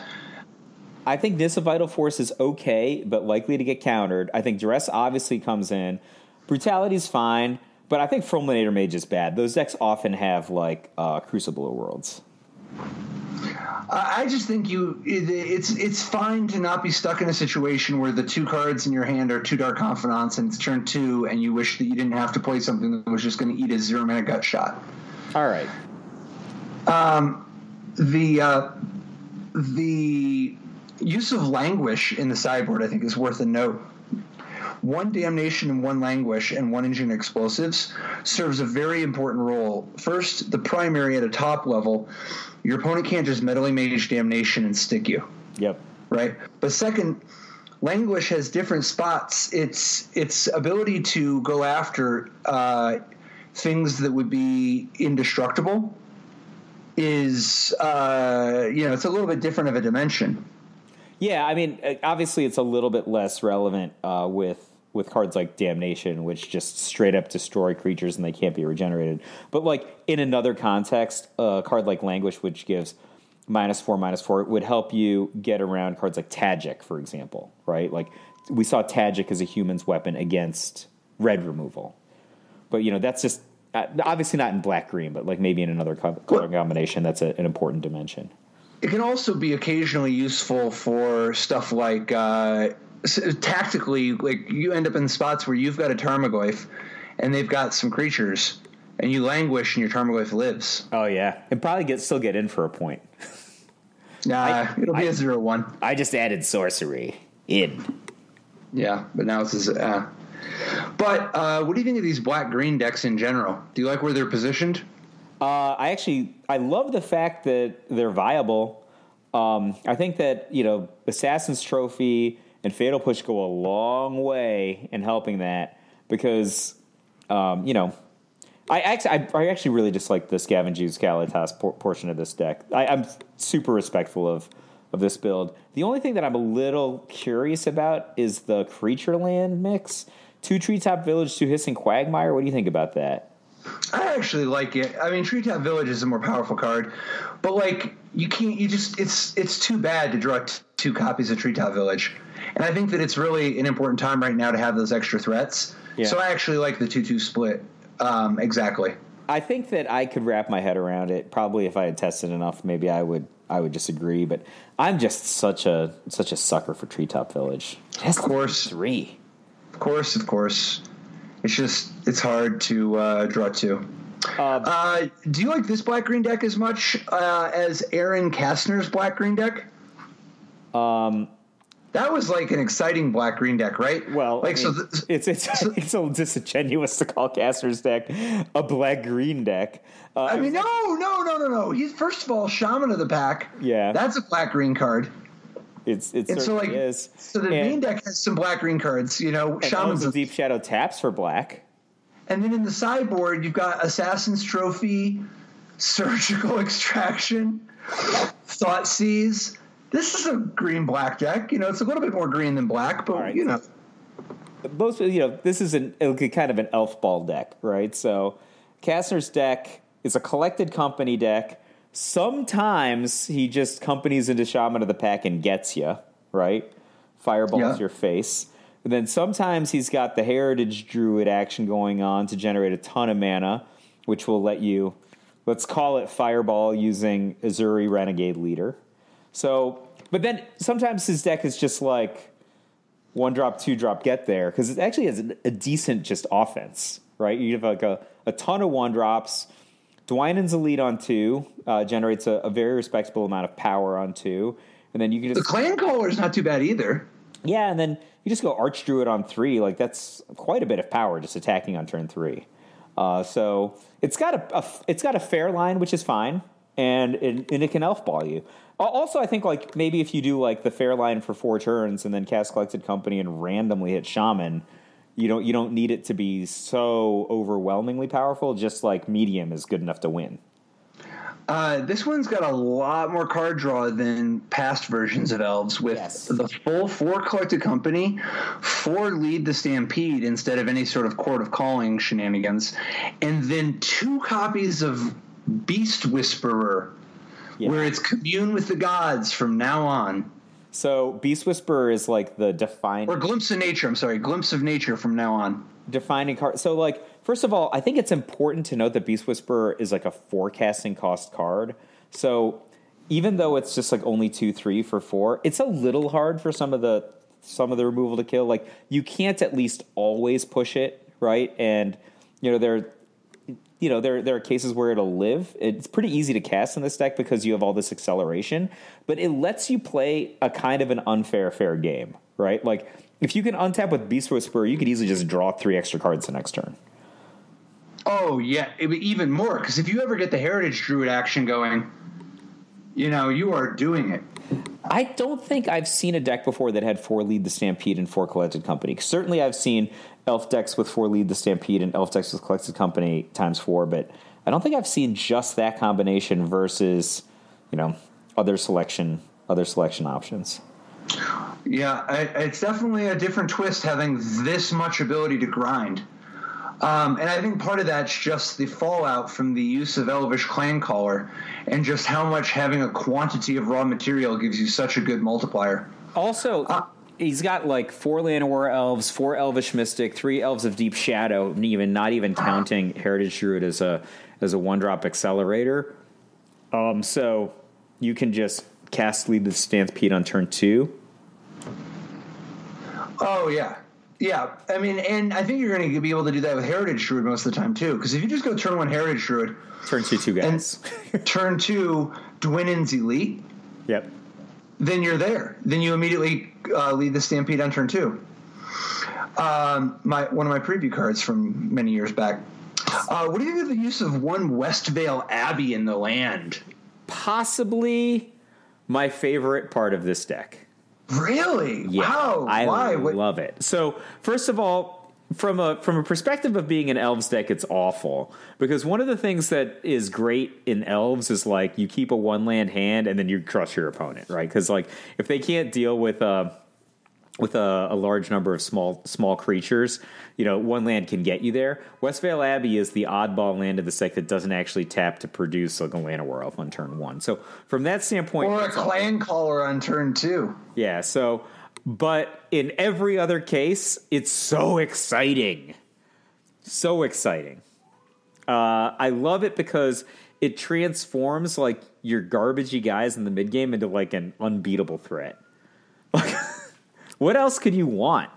I think Nissa Vital Force is okay, but likely to get countered. I think Duress obviously comes in. Brutality's fine, but I think Fulminator Mage is bad. Those decks often have, like, Crucible of Worlds. I just think it's fine to not be stuck in a situation where the 2 cards in your hand are 2 Dark Confidants and it's turn 2 and you wish that you didn't have to play something that was just going to eat a 0-mana gut shot. All right. The use of Languish in the sideboard, I think, is worth a note. 1 Damnation and 1 Languish and 1 Engineered Explosives serves a very important role. First, the primary at a top level, your opponent can't just Meddling Mage Damnation and stick you. Yep. Right? But second, Languish has different spots. Its ability to go after things that would be indestructible is, it's a little bit different of a dimension. Yeah, obviously it's a little bit less relevant with cards like Damnation, which just straight up destroy creatures and they can't be regenerated. But, like, in another context, a card like Languish, which gives -4/-4, would help you get around cards like Tajic, for example, right? Like, we saw Tajic as a human's weapon against red removal. But, that's just, obviously not in black-green, but, like, maybe in another color combination, that's an important dimension. It can also be occasionally useful for stuff like tactically, like, you end up in spots where you've got a Tarmogoyf and they've got some creatures and you Languish and your Tarmogoyf lives. Oh, yeah. And probably still get in for a point. It'll be a 0/1. I just added sorcery in. Yeah, but now it's But what do you think of these black-green decks in general? Do you like where they're positioned? I love the fact that they're viable. I think that, Assassin's Trophy and Fatal Push go a long way in helping that because, I actually really dislike the Scavenge Use Kalitas portion of this deck. I'm super respectful of this build. The only thing that I'm a little curious about is the creature land mix. 2 Treetop Village, 2 Hissing Quagmire. What do you think about that? I actually like it. I mean, Treetop Village is a more powerful card, but like you can't. You just it's too bad to draw two copies of Treetop Village, and I think that it's really an important time right now to have those extra threats. Yeah. So I actually like the 2/2 split. Exactly. I think that I could wrap my head around it. Probably if I had tested enough, maybe I would disagree. But I'm just such a sucker for Treetop Village. Of course, 3. Of course. It's hard to draw two. Do you like this black-green deck as much as Aaron Kastner's black-green deck? That was like an exciting black-green deck, right? Well, like, it's so disingenuous to call Kastner's deck a black-green deck. I mean, no. He's, first of all, Shaman of the Pack. Yeah. That's a black-green card. It certainly is. So the main deck has some black-green cards, Shaman's of Deep Shadow taps for black. And then in the sideboard, you've got Assassin's Trophy, Surgical Extraction, Thoughtseize. This is a green-black deck. It's a little bit more green than black, but, right. This is kind of an elf ball deck, right? So Kastner's deck is a collected company deck. Sometimes he just companies into Shaman of the Pack and gets you, right? Fireballs your face. And then sometimes he's got the Heritage Druid action going on to generate a ton of mana, which will let you, let's call it Fireball using Azuri Renegade Leader. So, but then sometimes his deck is just like 1-drop, 2-drop, get there, because it actually has a decent just offense, right? You have like a ton of 1-drops. Dwynen's Elite on 2 generates a very respectable amount of power on 2, and then you can just the Clan Caller is not too bad either. Yeah, and then you just go Archdruid on 3. Like that's quite a bit of power just attacking on turn 3. So it's got a fair line, which is fine, and it can elf ball you. Also, I think like maybe if you do like the fair line for 4 turns and then cast Collected Company and randomly hit Shaman, you don't need it to be so overwhelmingly powerful. Just like medium is good enough to win. This one's got a lot more card draw than past versions of Elves, with the full 4 Collected Company, 4 Lead the Stampede instead of any sort of Court of Calling shenanigans, and then 2 copies of Beast Whisperer, where it's commune with the gods from now on. So Beast Whisperer is like the defining... Or Glimpse of Nature, Glimpse of Nature from now on. Defining card. So, like, first of all, I think it's important to note that Beast Whisperer is like a forecasting cost card. So even though it's just like only 2/3 for 4, it's a little hard for some of the removal to kill. Like, you can't at least always push it, right? And there are cases where it'll live. It's pretty easy to cast in this deck because you have all this acceleration, but it lets you play a kind of an fair game, right? Like, if you can untap with Beast Whisperer, you could easily just draw 3 extra cards the next turn. Oh, yeah, even more, because if you ever get the Heritage Druid action going, you are doing it. I don't think I've seen a deck before that had 4 Lead the Stampede and 4 Collected Company. Certainly I've seen elf decks with 4 Lead the Stampede and elf decks with Collected Company ×4, but I don't think I've seen just that combination versus, other selection options. Yeah, it's definitely a different twist having this much ability to grind. And I think part of that's just the fallout from the use of Elvish Clan Caller and just how much having a quantity of raw material gives you such a good multiplier. Also, he's got like 4 Llanowar Elves, 4 Elvish Mystic, 3 Elves of Deep Shadow, not even counting Heritage Druid as a 1-drop accelerator. So you can just cast Lead the Stampede on turn 2. Oh, yeah. Yeah, I mean, and I think you're going to be able to do that with Heritage Druid most of the time, too. Because if you just go turn 1 Heritage Druid... Turn 2 guys. And turn 2 Dwynen's Elite. Yep. Then you're there. Then you immediately lead the Stampede on turn 2. One of my preview cards from many years back. What do you think of the use of 1 Westvale Abbey in the land? Possibly my favorite part of this deck. Really? Yeah, wow. I love it. So, first of all, from a perspective of being an Elves deck, it's awful. Because one of the things that is great in Elves is, like, you keep a 1-land hand and then you crush your opponent, right? Because, like, if they can't deal with with a large number of small creatures, one land can get you there. Westvale Abbey is the oddball land of the deck that doesn't actually tap to produce like a Llanowar Elf on turn 1. So from that standpoint, or a Clan Caller on turn 2. Yeah. So, but in every other case, it's so exciting, so exciting. I love it because it transforms like your garbagey guys in the mid game into like an unbeatable threat. Like. What else could you want?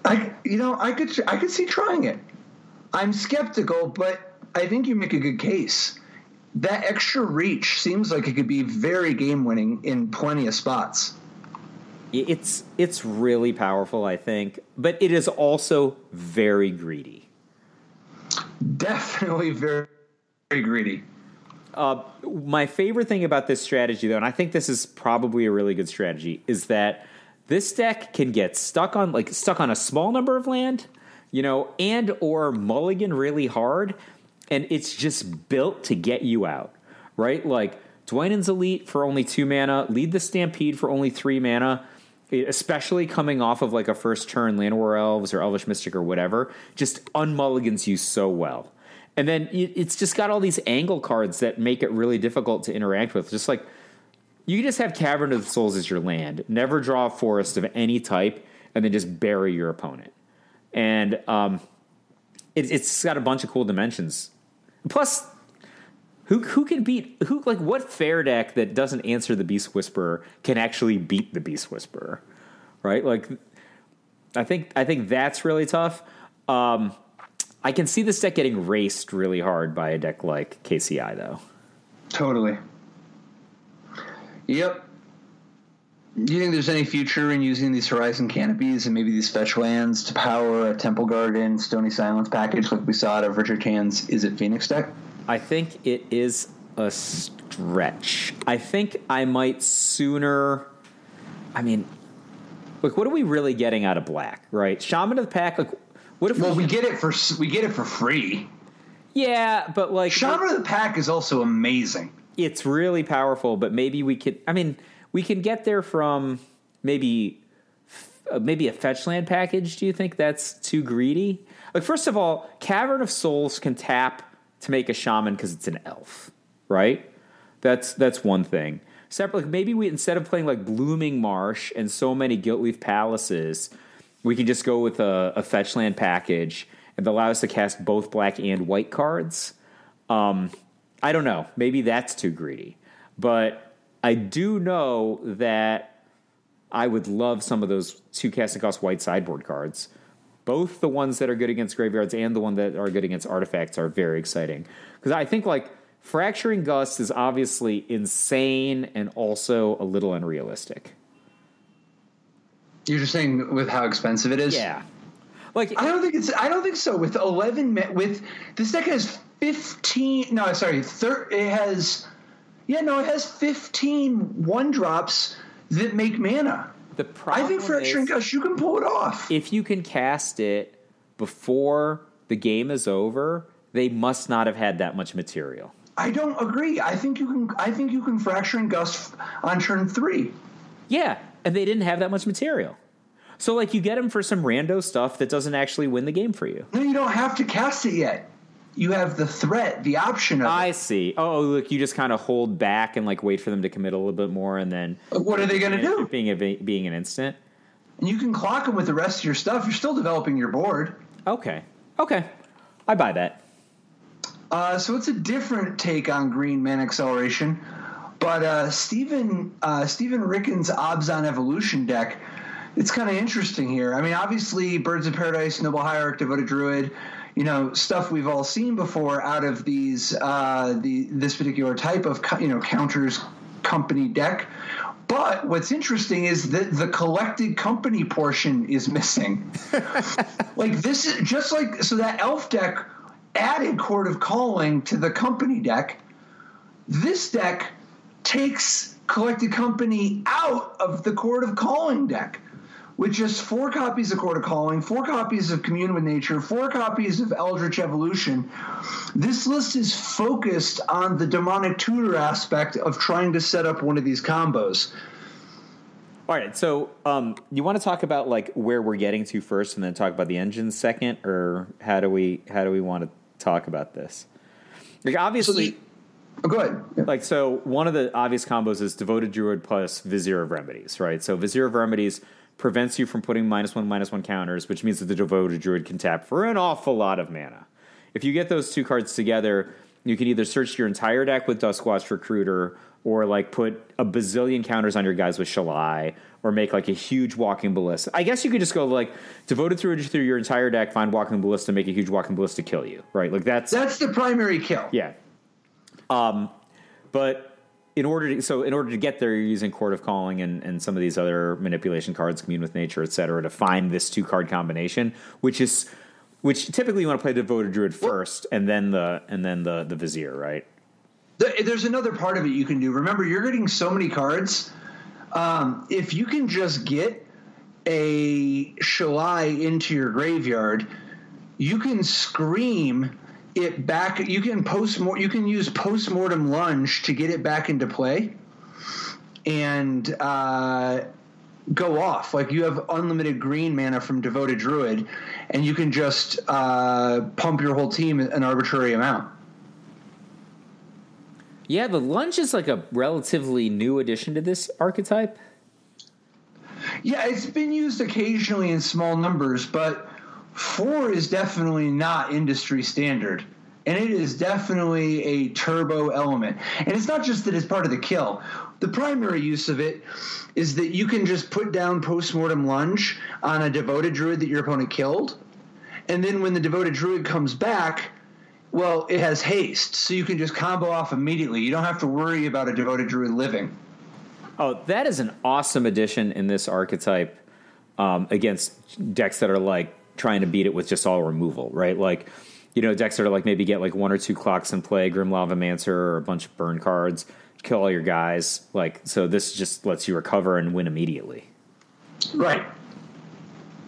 I could see trying it. I'm skeptical, but I think you make a good case. That extra reach seems like it could be very game winning in plenty of spots. It's really powerful, I think, but it is also very greedy. Definitely very, very greedy. My favorite thing about this strategy, though, and I think this is probably a really good strategy, is that this deck can get stuck on a small number of land, and or mulligan really hard, and it's just built to get you out, right? Like Dwynen's Elite for only 2 mana, Lead the Stampede for only 3 mana, especially coming off of like a first turn Llanowar Elves or Elvish Mystic or whatever, just unmulligans you so well. And then it's just got all these angle cards that make it really difficult to interact with. Just like, you can just have Cavern of the Souls as your land, never draw a forest of any type, and then just bury your opponent. And it's got a bunch of cool dimensions. Plus, what fair deck that doesn't answer the Beast Whisperer can actually beat the Beast Whisperer, right? Like, I think that's really tough. I can see this deck getting raced really hard by a deck like KCI, though. Totally. Yep. Do you think there's any future in using these Horizon Canopies and maybe these fetch lands to power a Temple Garden, Stony Silence package like we saw out of Richard Tan's Is It Phoenix deck? I think it is a stretch. I think I might sooner... I mean, look, what are we really getting out of black, right? Shaman of the Pack, like... What if we get it for free? Yeah, but like Shaman of the Pack is also amazing. It's really powerful, but maybe we could. I mean, we can get there from maybe a fetch land package. Do you think that's too greedy? Like, first of all, Cavern of Souls can tap to make a shaman because it's an elf, right? That's one thing. Separate, like maybe we instead of playing like Blooming Marsh and so many Guiltleaf Palaces, we can just go with a fetch land package and allow us to cast both black and white cards. I don't know. Maybe that's too greedy. But I do know that I would love some of those 2 casting cost white sideboard cards. Both the ones that are good against graveyards and the one that are good against artifacts are very exciting. Because I think like Fracturing Gust is obviously insane and also a little unrealistic. You're just saying with how expensive it is? Yeah. Like I don't think so. With 11 with this deck has 15 it has 15 1-drops that make mana. The problem I think for Fracturing Gust you can pull it off. If you can cast it before the game is over, they must not have had that much material. I don't agree. I think you can Fracturing Gust on turn 3. Yeah, and they didn't have that much material. So, like, you get them for some rando stuff that doesn't actually win the game for you. No, you don't have to cast it yet. You have the threat, the option of I see. Oh, look, you just kind of hold back and, like, wait for them to commit a little bit more, and then... What are they going to do? Being an instant. And you can clock them with the rest of your stuff. You're still developing your board. Okay. I buy that. So it's a different take on green mana acceleration. But Stephen Ricken's Obzon Evolution deck, it's kind of interesting here. I mean, obviously, Birds of Paradise, Noble Hierarch, Devoted Druid, stuff we've all seen before out of these this particular type of counters company deck. But what's interesting is that the collected company portion is missing. Like this is just like so that elf deck added Court of Calling to the company deck. This deck takes Collected Company out of the Court of Calling deck with just 4 copies of Court of Calling, 4 copies of Commune with Nature, 4 copies of Eldritch Evolution. This list is focused on the Demonic Tutor aspect of trying to set up one of these combos. All right, so you want to talk about like where we're getting to first, and then talk about the engines second, or how do we want to talk about this? Like obviously, go ahead. Yeah. Like so, one of the obvious combos is Devoted Druid plus Vizier of Remedies, right? So Vizier of Remedies prevents you from putting -1/-1 counters, which means that the Devoted Druid can tap for an awful lot of mana. If you get those two cards together, you can either search your entire deck with Duskwatch Recruiter, or like put a bazillion counters on your guys with Shalai, or make like a huge Walking Ballista. I guess you could just go like Devoted Druid through your entire deck, find Walking Ballista, make a huge Walking Ballista, kill you, right? Like that's the primary kill. Yeah. But in order to get there, you're using Court of Calling and some of these other manipulation cards, Commune with Nature, etc., to find this 2-card combination, which typically you want to play Devoted Druid first, and then the Vizier, right? There's another part of it you can do. Remember, you're getting so many cards. If you can just get a Shalai into your graveyard, you can scream it back. You can use Postmortem Lunge to get it back into play and go off. Like you have unlimited green mana from Devoted Druid, and you can just pump your whole team an arbitrary amount. Yeah, the Lunge is like a relatively new addition to this archetype. Yeah, it's been used occasionally in small numbers, but 4 is definitely not industry standard. And it is definitely a turbo element. And it's not just that it's part of the kill. The primary use of it is that you can just put down Postmortem Lunge on a Devoted Druid that your opponent killed. And then when the Devoted Druid comes back, well, it has haste. So you can just combo off immediately. You don't have to worry about a Devoted Druid living. Oh, that is an awesome addition in this archetype against decks that are like trying to beat it with just all removal, right? Like, you know, decks that are like maybe get like 1 or 2 clocks in play, Grim Lavamancer, or a bunch of burn cards, kill all your guys. Like, so this just lets you recover and win immediately. Right.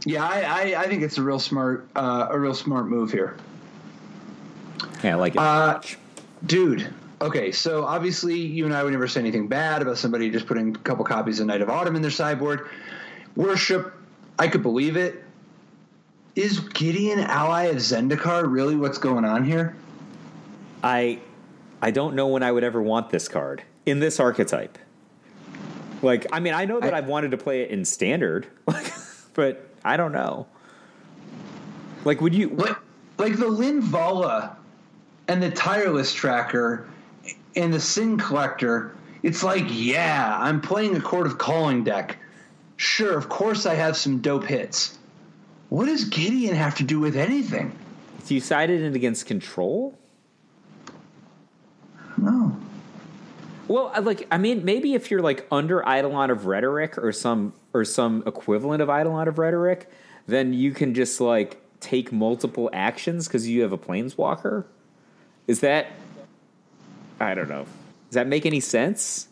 Yeah, I think it's a real smart move here. Yeah, I like it. Dude. Okay, so obviously you and I would never say anything bad about somebody just putting a couple copies of Knight of Autumn in their sideboard. Worship, I could believe it. Is Gideon ally of Zendikar really what's going on here? I don't know when I would ever want this card in this archetype. Like, I mean, I know that I've wanted to play it in Standard, but I don't know. Like, would you... Like the Linvala and the Tireless Tracker and the Sin Collector, it's like, yeah, I'm playing a Court of Calling deck. Sure, of course I have some dope hits. What does Gideon have to do with anything? Do you sided it against control? No. Well, like, I mean, maybe if you're like under Eidolon of Rhetoric or some equivalent of Eidolon of Rhetoric, then you can just like take multiple actions because you have a Planeswalker. Is that... I don't know. Does that make any sense?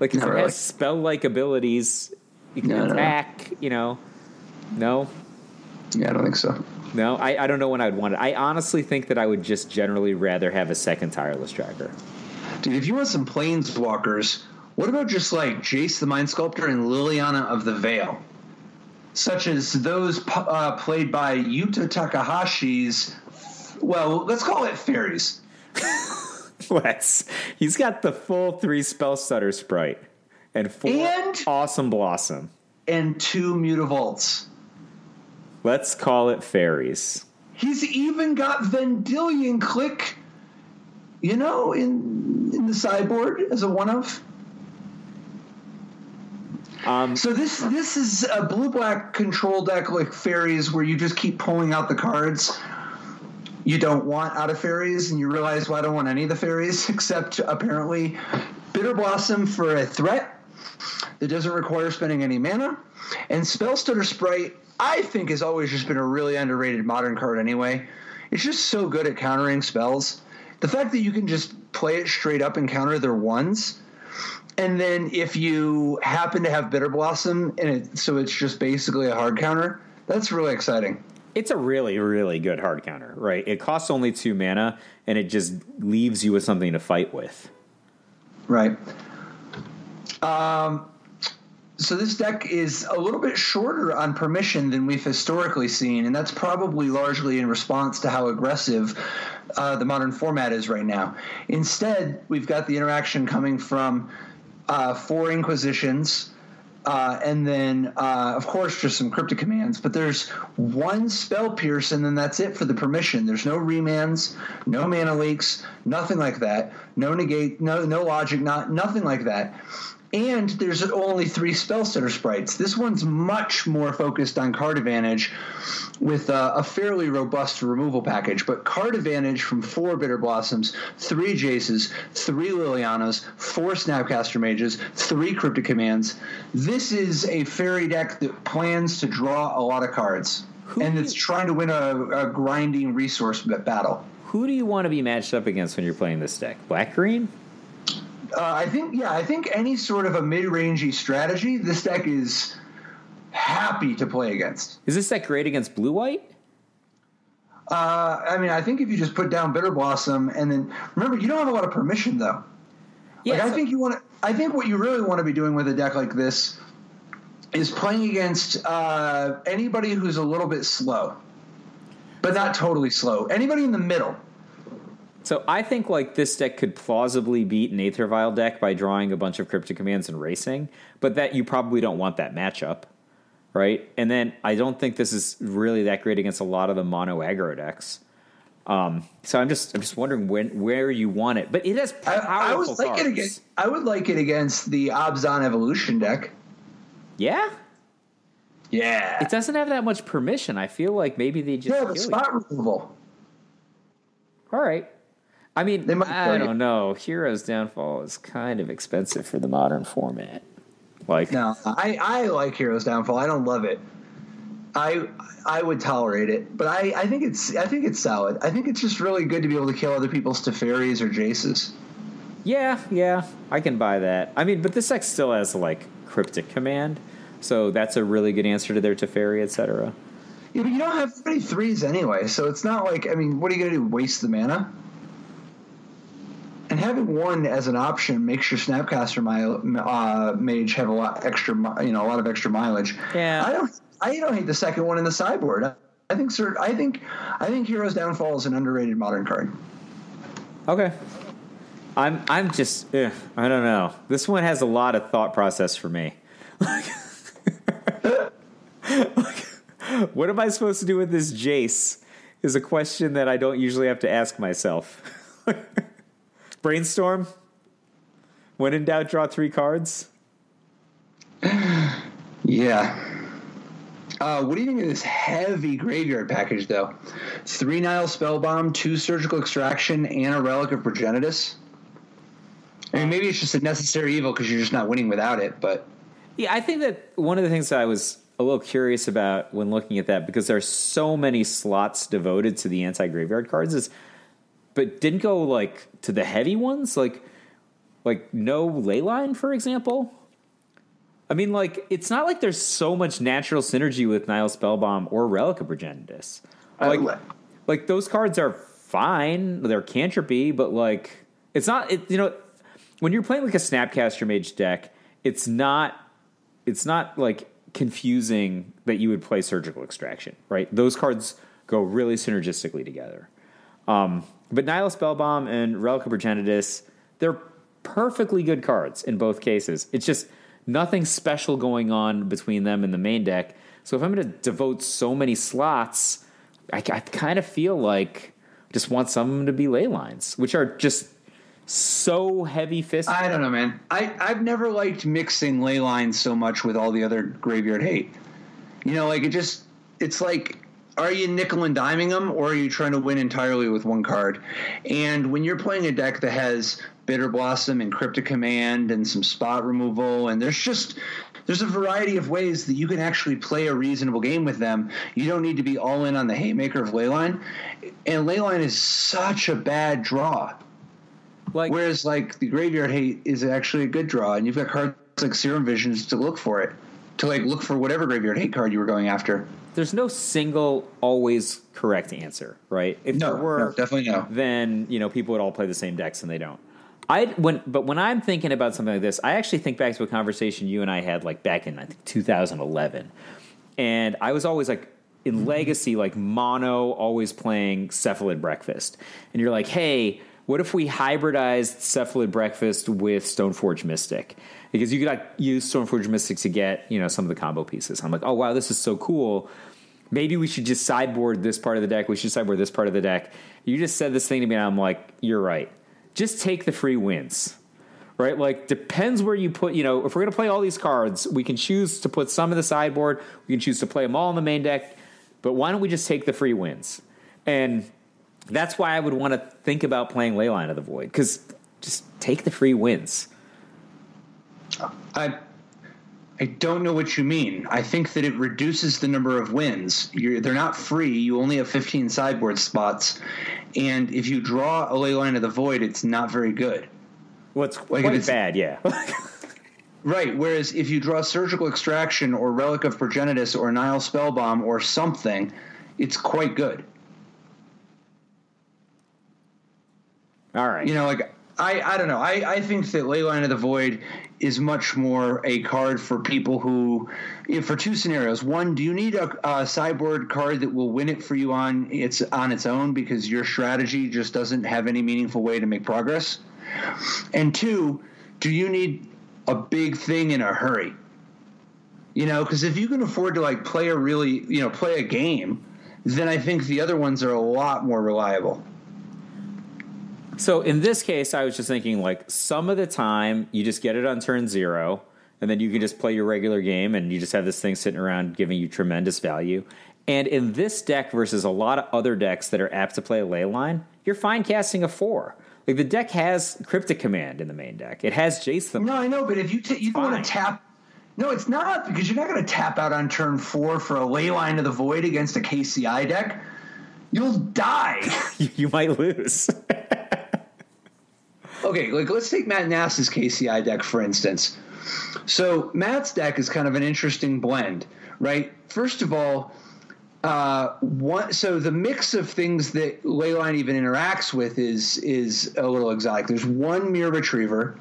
Like, if it has spell-like abilities, you can attack, you know? No? Yeah, I don't think so. No? I don't know when I'd want it. I honestly think that I would just generally rather have a second Tireless Tracker. Dude, if you want some Planeswalkers, what about just like Jace the Mind Sculptor and Liliana of the Veil? Such as those played by Yuta Takahashi's, well, let's call it fairies. He's got the full 3 Spell Stutter Sprite and 4 Awesome Blossom. And 2 Mutavaults. Let's call it fairies. He's even got Vendilion Click, you know, in the sideboard as a one-of. So this is a blue-black control deck like fairies where you just keep pulling out the cards you don't want out of fairies, and you realize, well, I don't want any of the fairies except apparently Bitter Blossom for a threat that doesn't require spending any mana. And Spellstutter Sprite, I think, has always just been a really underrated modern card anyway. It's just so good at countering spells. The fact that you can just play it straight up and counter their ones, and then if you happen to have Bitter Blossom, so it's just basically a hard counter, that's really exciting. It's a really, really good hard counter, right? It costs only 2 mana, and it just leaves you with something to fight with. Right. So this deck is a little bit shorter on permission than we've historically seen, and that's probably largely in response to how aggressive the modern format is right now. Instead, we've got the interaction coming from 4 Inquisitions, and then, of course, just some cryptic commands. But there's 1 Spell Pierce, and then that's it for the permission. There's no remands, no mana leaks, nothing like that. No negate, no logic, nothing like that. And there's only 3 spell setter sprites. This one's much more focused on card advantage with a fairly robust removal package. But card advantage from 4 Bitter Blossoms, 3 Jaces, 3 Lilianas, 4 Snapcaster Mages, 3 Cryptic Commands. This is a fairy deck that plans to draw a lot of cards. And it's trying to win a grinding resource battle. Who do you want to be matched up against when you're playing this deck? Black-green? I think any sort of a mid-rangey strategy, this deck is happy to play against. Is this deck great against blue-white? I think if you just put down Bitter Blossom, and then remember, you don't have a lot of permission though. Yeah, I think what you really want to be doing with a deck like this is playing against anybody who's a little bit slow, but not totally slow. Anybody in the middle. So I think like this deck could plausibly beat an Aether Vial deck by drawing a bunch of Cryptic Commands and racing, but that you probably don't want that matchup, right? And then I don't think this is really that great against a lot of the mono aggro decks. So I'm just wondering where you want it, but it has powerful cards. I would like it against the Abzan Evolution deck. Yeah. Yeah. It doesn't have that much permission. I feel like maybe they just the spot removal. All right. I mean, I don't know. Heroes Downfall is kind of expensive for the modern format. No, I like Heroes Downfall. I don't love it. I would tolerate it, but I think it's solid. I think it's just really good to be able to kill other people's Teferis or Jaces. Yeah, I can buy that. I mean, but this deck still has like Cryptic Command, so that's a really good answer to their Teferi, etc. Yeah, but you don't have many 3s anyway, so it's not like, I mean, what are you going to do? Waste the mana? And having 1 as an option makes your Snapcaster mage have a lot of extra mileage. Yeah, I don't hate the second one in the sideboard. I think Heroes Downfall is an underrated modern card. Okay, I'm just I don't know. This one has a lot of thought process for me. What am I supposed to do with this Jace? Is a question that I don't usually have to ask myself. Brainstorm. When in doubt, draw 3 cards. Yeah. What do you think of this heavy graveyard package, though? 3 Nile Spellbomb, 2 Surgical Extraction, and a Relic of Progenitus. I mean, maybe it's just a necessary evil because you're just not winning without it, but... Yeah, I think that one of the things that I was a little curious about when looking at that, because there's so many slots devoted to the anti-graveyard cards, is... But didn't go, like, to the heavy ones? Like no Leyline, for example? I mean, like, it's not like there's so much natural synergy with Nile Spellbomb or Relic of Progenitus. Like, those cards are fine. They're Cantropy, but, like, it's not... when you're playing, like, a Snapcaster Mage deck, it's not, like, confusing that you would play Surgical Extraction, right? Those cards go really synergistically together. But Nihil Spellbomb and Relic of Progenitus, they're perfectly good cards in both cases. It's just nothing special going on between them and the main deck. So if I'm going to devote so many slots, I kind of feel like I just want some of them to be ley lines, which are just so heavy-fisted. I don't know, man. I've never liked mixing ley lines so much with all the other graveyard hate. It's like... Are you nickel and diming them, or are you trying to win entirely with 1 card? And when you're playing a deck that has Bitter Blossom and Cryptic Command and some spot removal, and there's a variety of ways that you can actually play a reasonable game with them. You don't need to be all in on the haymaker of Leyline. And Leyline is such a bad draw. Whereas, the Graveyard Hate is actually a good draw, and you've got cards like Serum Visions to look for it. To, look for whatever Graveyard Hate card you were going after. There's no single, always correct answer, right? If there were, definitely no. Then, people would all play the same decks, and they don't. When I'm thinking about something like this, I actually think back to a conversation you and I had like back in I think 2011, and I was always like in Legacy, like mono, always playing Cephalid Breakfast, and you're like, hey, what if we hybridized Cephalid Breakfast with Stoneforge Mystic? Because you could like, use Stoneforge Mystic to get some of the combo pieces. I'm like, oh wow, this is so cool. Maybe we should just sideboard this part of the deck. We should sideboard this part of the deck. You just said this thing to me, and I'm like, you're right. Just take the free wins, right? Like, depends where you put, if we're going to play all these cards, we can choose to put some in the sideboard. We can choose to play them all in the main deck. But why don't we just take the free wins? And that's why I would want to think about playing Leyline of the Void, because just take the free wins. I don't know what you mean. I think that it reduces the number of wins. They're not free. You only have 15 sideboard spots. And if you draw a Leyline of the Void, it's not very good. Well, it's quite bad, yeah. Right. Whereas if you draw Surgical Extraction or Relic of Progenitus or Nile Spellbomb or something, it's quite good. All right. I don't know. I think that Leyline of the Void is much more a card for people who, for two scenarios. One, do you need a sideboard card that will win it for you on its own because your strategy just doesn't have any meaningful way to make progress? And two, do you need a big thing in a hurry? Because if you can afford to play a game, then I think the other ones are a lot more reliable. So in this case, I was just thinking, some of the time you just get it on turn 0, and then you can just play your regular game, and you just have this thing sitting around giving you tremendous value. And in this deck versus a lot of other decks that are apt to play Leyline, you're fine casting a 4. The deck has Cryptic Command in the main deck. It has Jace the... No, I know, but if you don't want to tap... No, it's not, because you're not going to tap out on turn 4 for a Leyline of the Void against a KCI deck. You'll die. You might lose. Okay, let's take Matt Nass's KCI deck, for instance. So Matt's deck is kind of an interesting blend, right? First of all, so the mix of things that Leyline even interacts with is a little exotic. There's one Mirror Retriever,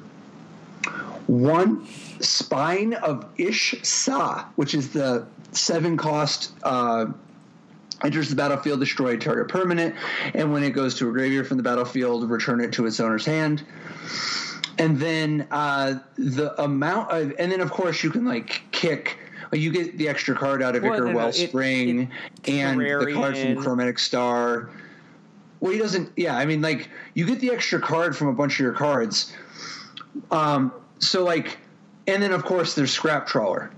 one Spine of Ish-Sa, which is the 7-cost enters the battlefield, destroy target permanent, and when it goes to a graveyard from the battlefield, return it to its owner's hand. And then the amount of, and then of course you can kick. You get the extra card out of Ichor Wellspring and the card from Chromatic Star. Well, he doesn't. Yeah, I mean, you get the extra card from a bunch of your cards. And then of course there's Scrap Trawler.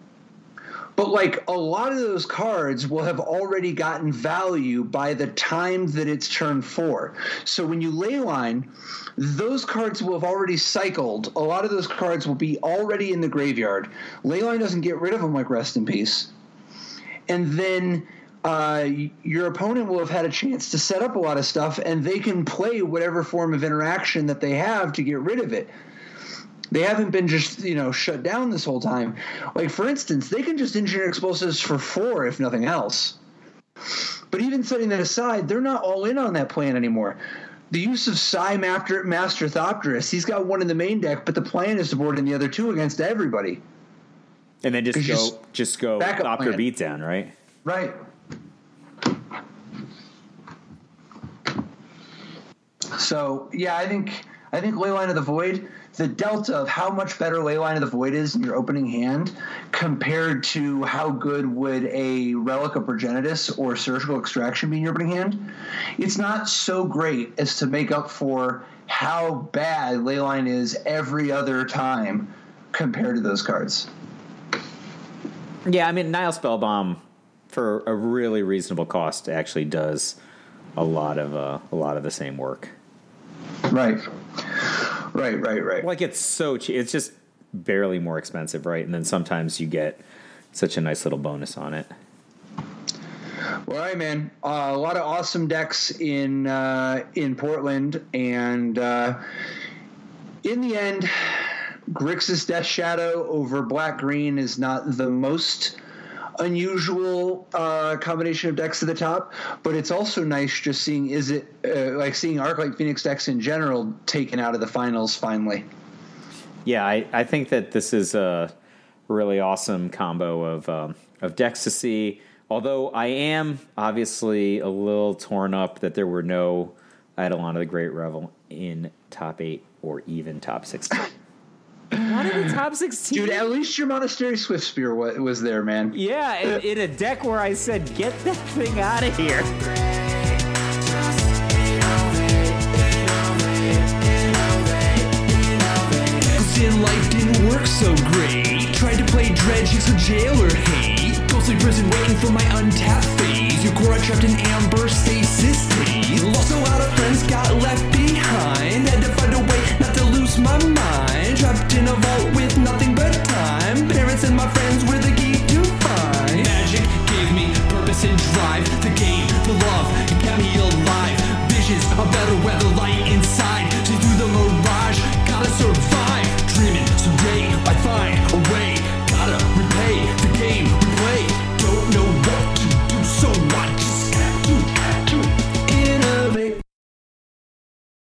But a lot of those cards will have already gotten value by the time that it's turn 4. So when you Leyline, those cards will have already cycled. A lot of those cards will be already in the graveyard. Leyline doesn't get rid of them like Rest in Peace. And then your opponent will have had a chance to set up a lot of stuff, and they can play whatever form of interaction that they have to get rid of it. They haven't been just, shut down this whole time. For instance, they can just engineer explosives for 4 if nothing else. But even setting that aside, they're not all in on that plan anymore. The use of Psy Master Thopterus, he's got one in the main deck, but the plan is to board in the other 2 against everybody. And then just go Thopter beatdown, right? Right. So, yeah, I think Leyline of the Void, the delta of how much better Leyline of the Void is in your opening hand compared to how good would a Relic of Progenitus or Surgical Extraction be in your opening hand, it's not so great as to make up for how bad Leyline is every other time compared to those cards. Yeah, I mean, Nile Spellbomb for a really reasonable cost actually does a lot of the same work. Right. It's so cheap. It's just barely more expensive, right? And then sometimes you get such a nice little bonus on it. Well, all right, man. A lot of awesome decks in Portland, and in the end, Grixis Death Shadow over Black Green is not the most unusual combination of decks at the top, but it's also nice just seeing seeing Arclight Phoenix decks in general taken out of the finals finally. Yeah, I think that this is a really awesome combo of decks to see. Although I am obviously a little torn up that there were no Eidolon of the Great Revel in top 8 or even top 16. Not even top 16. Dude, at least your Monastery Swiftspear was there, man. Yeah, in a deck where I said, get that thing out of here. Life didn't work so great. Tried to play Dredge, so jail or hate. Ghostly prison waiting for my untapped phase. Your core trapped in amber stasis state. Lost a lot of friends, got left behind. Had to find a way not to lose my mind. Trapped in a vault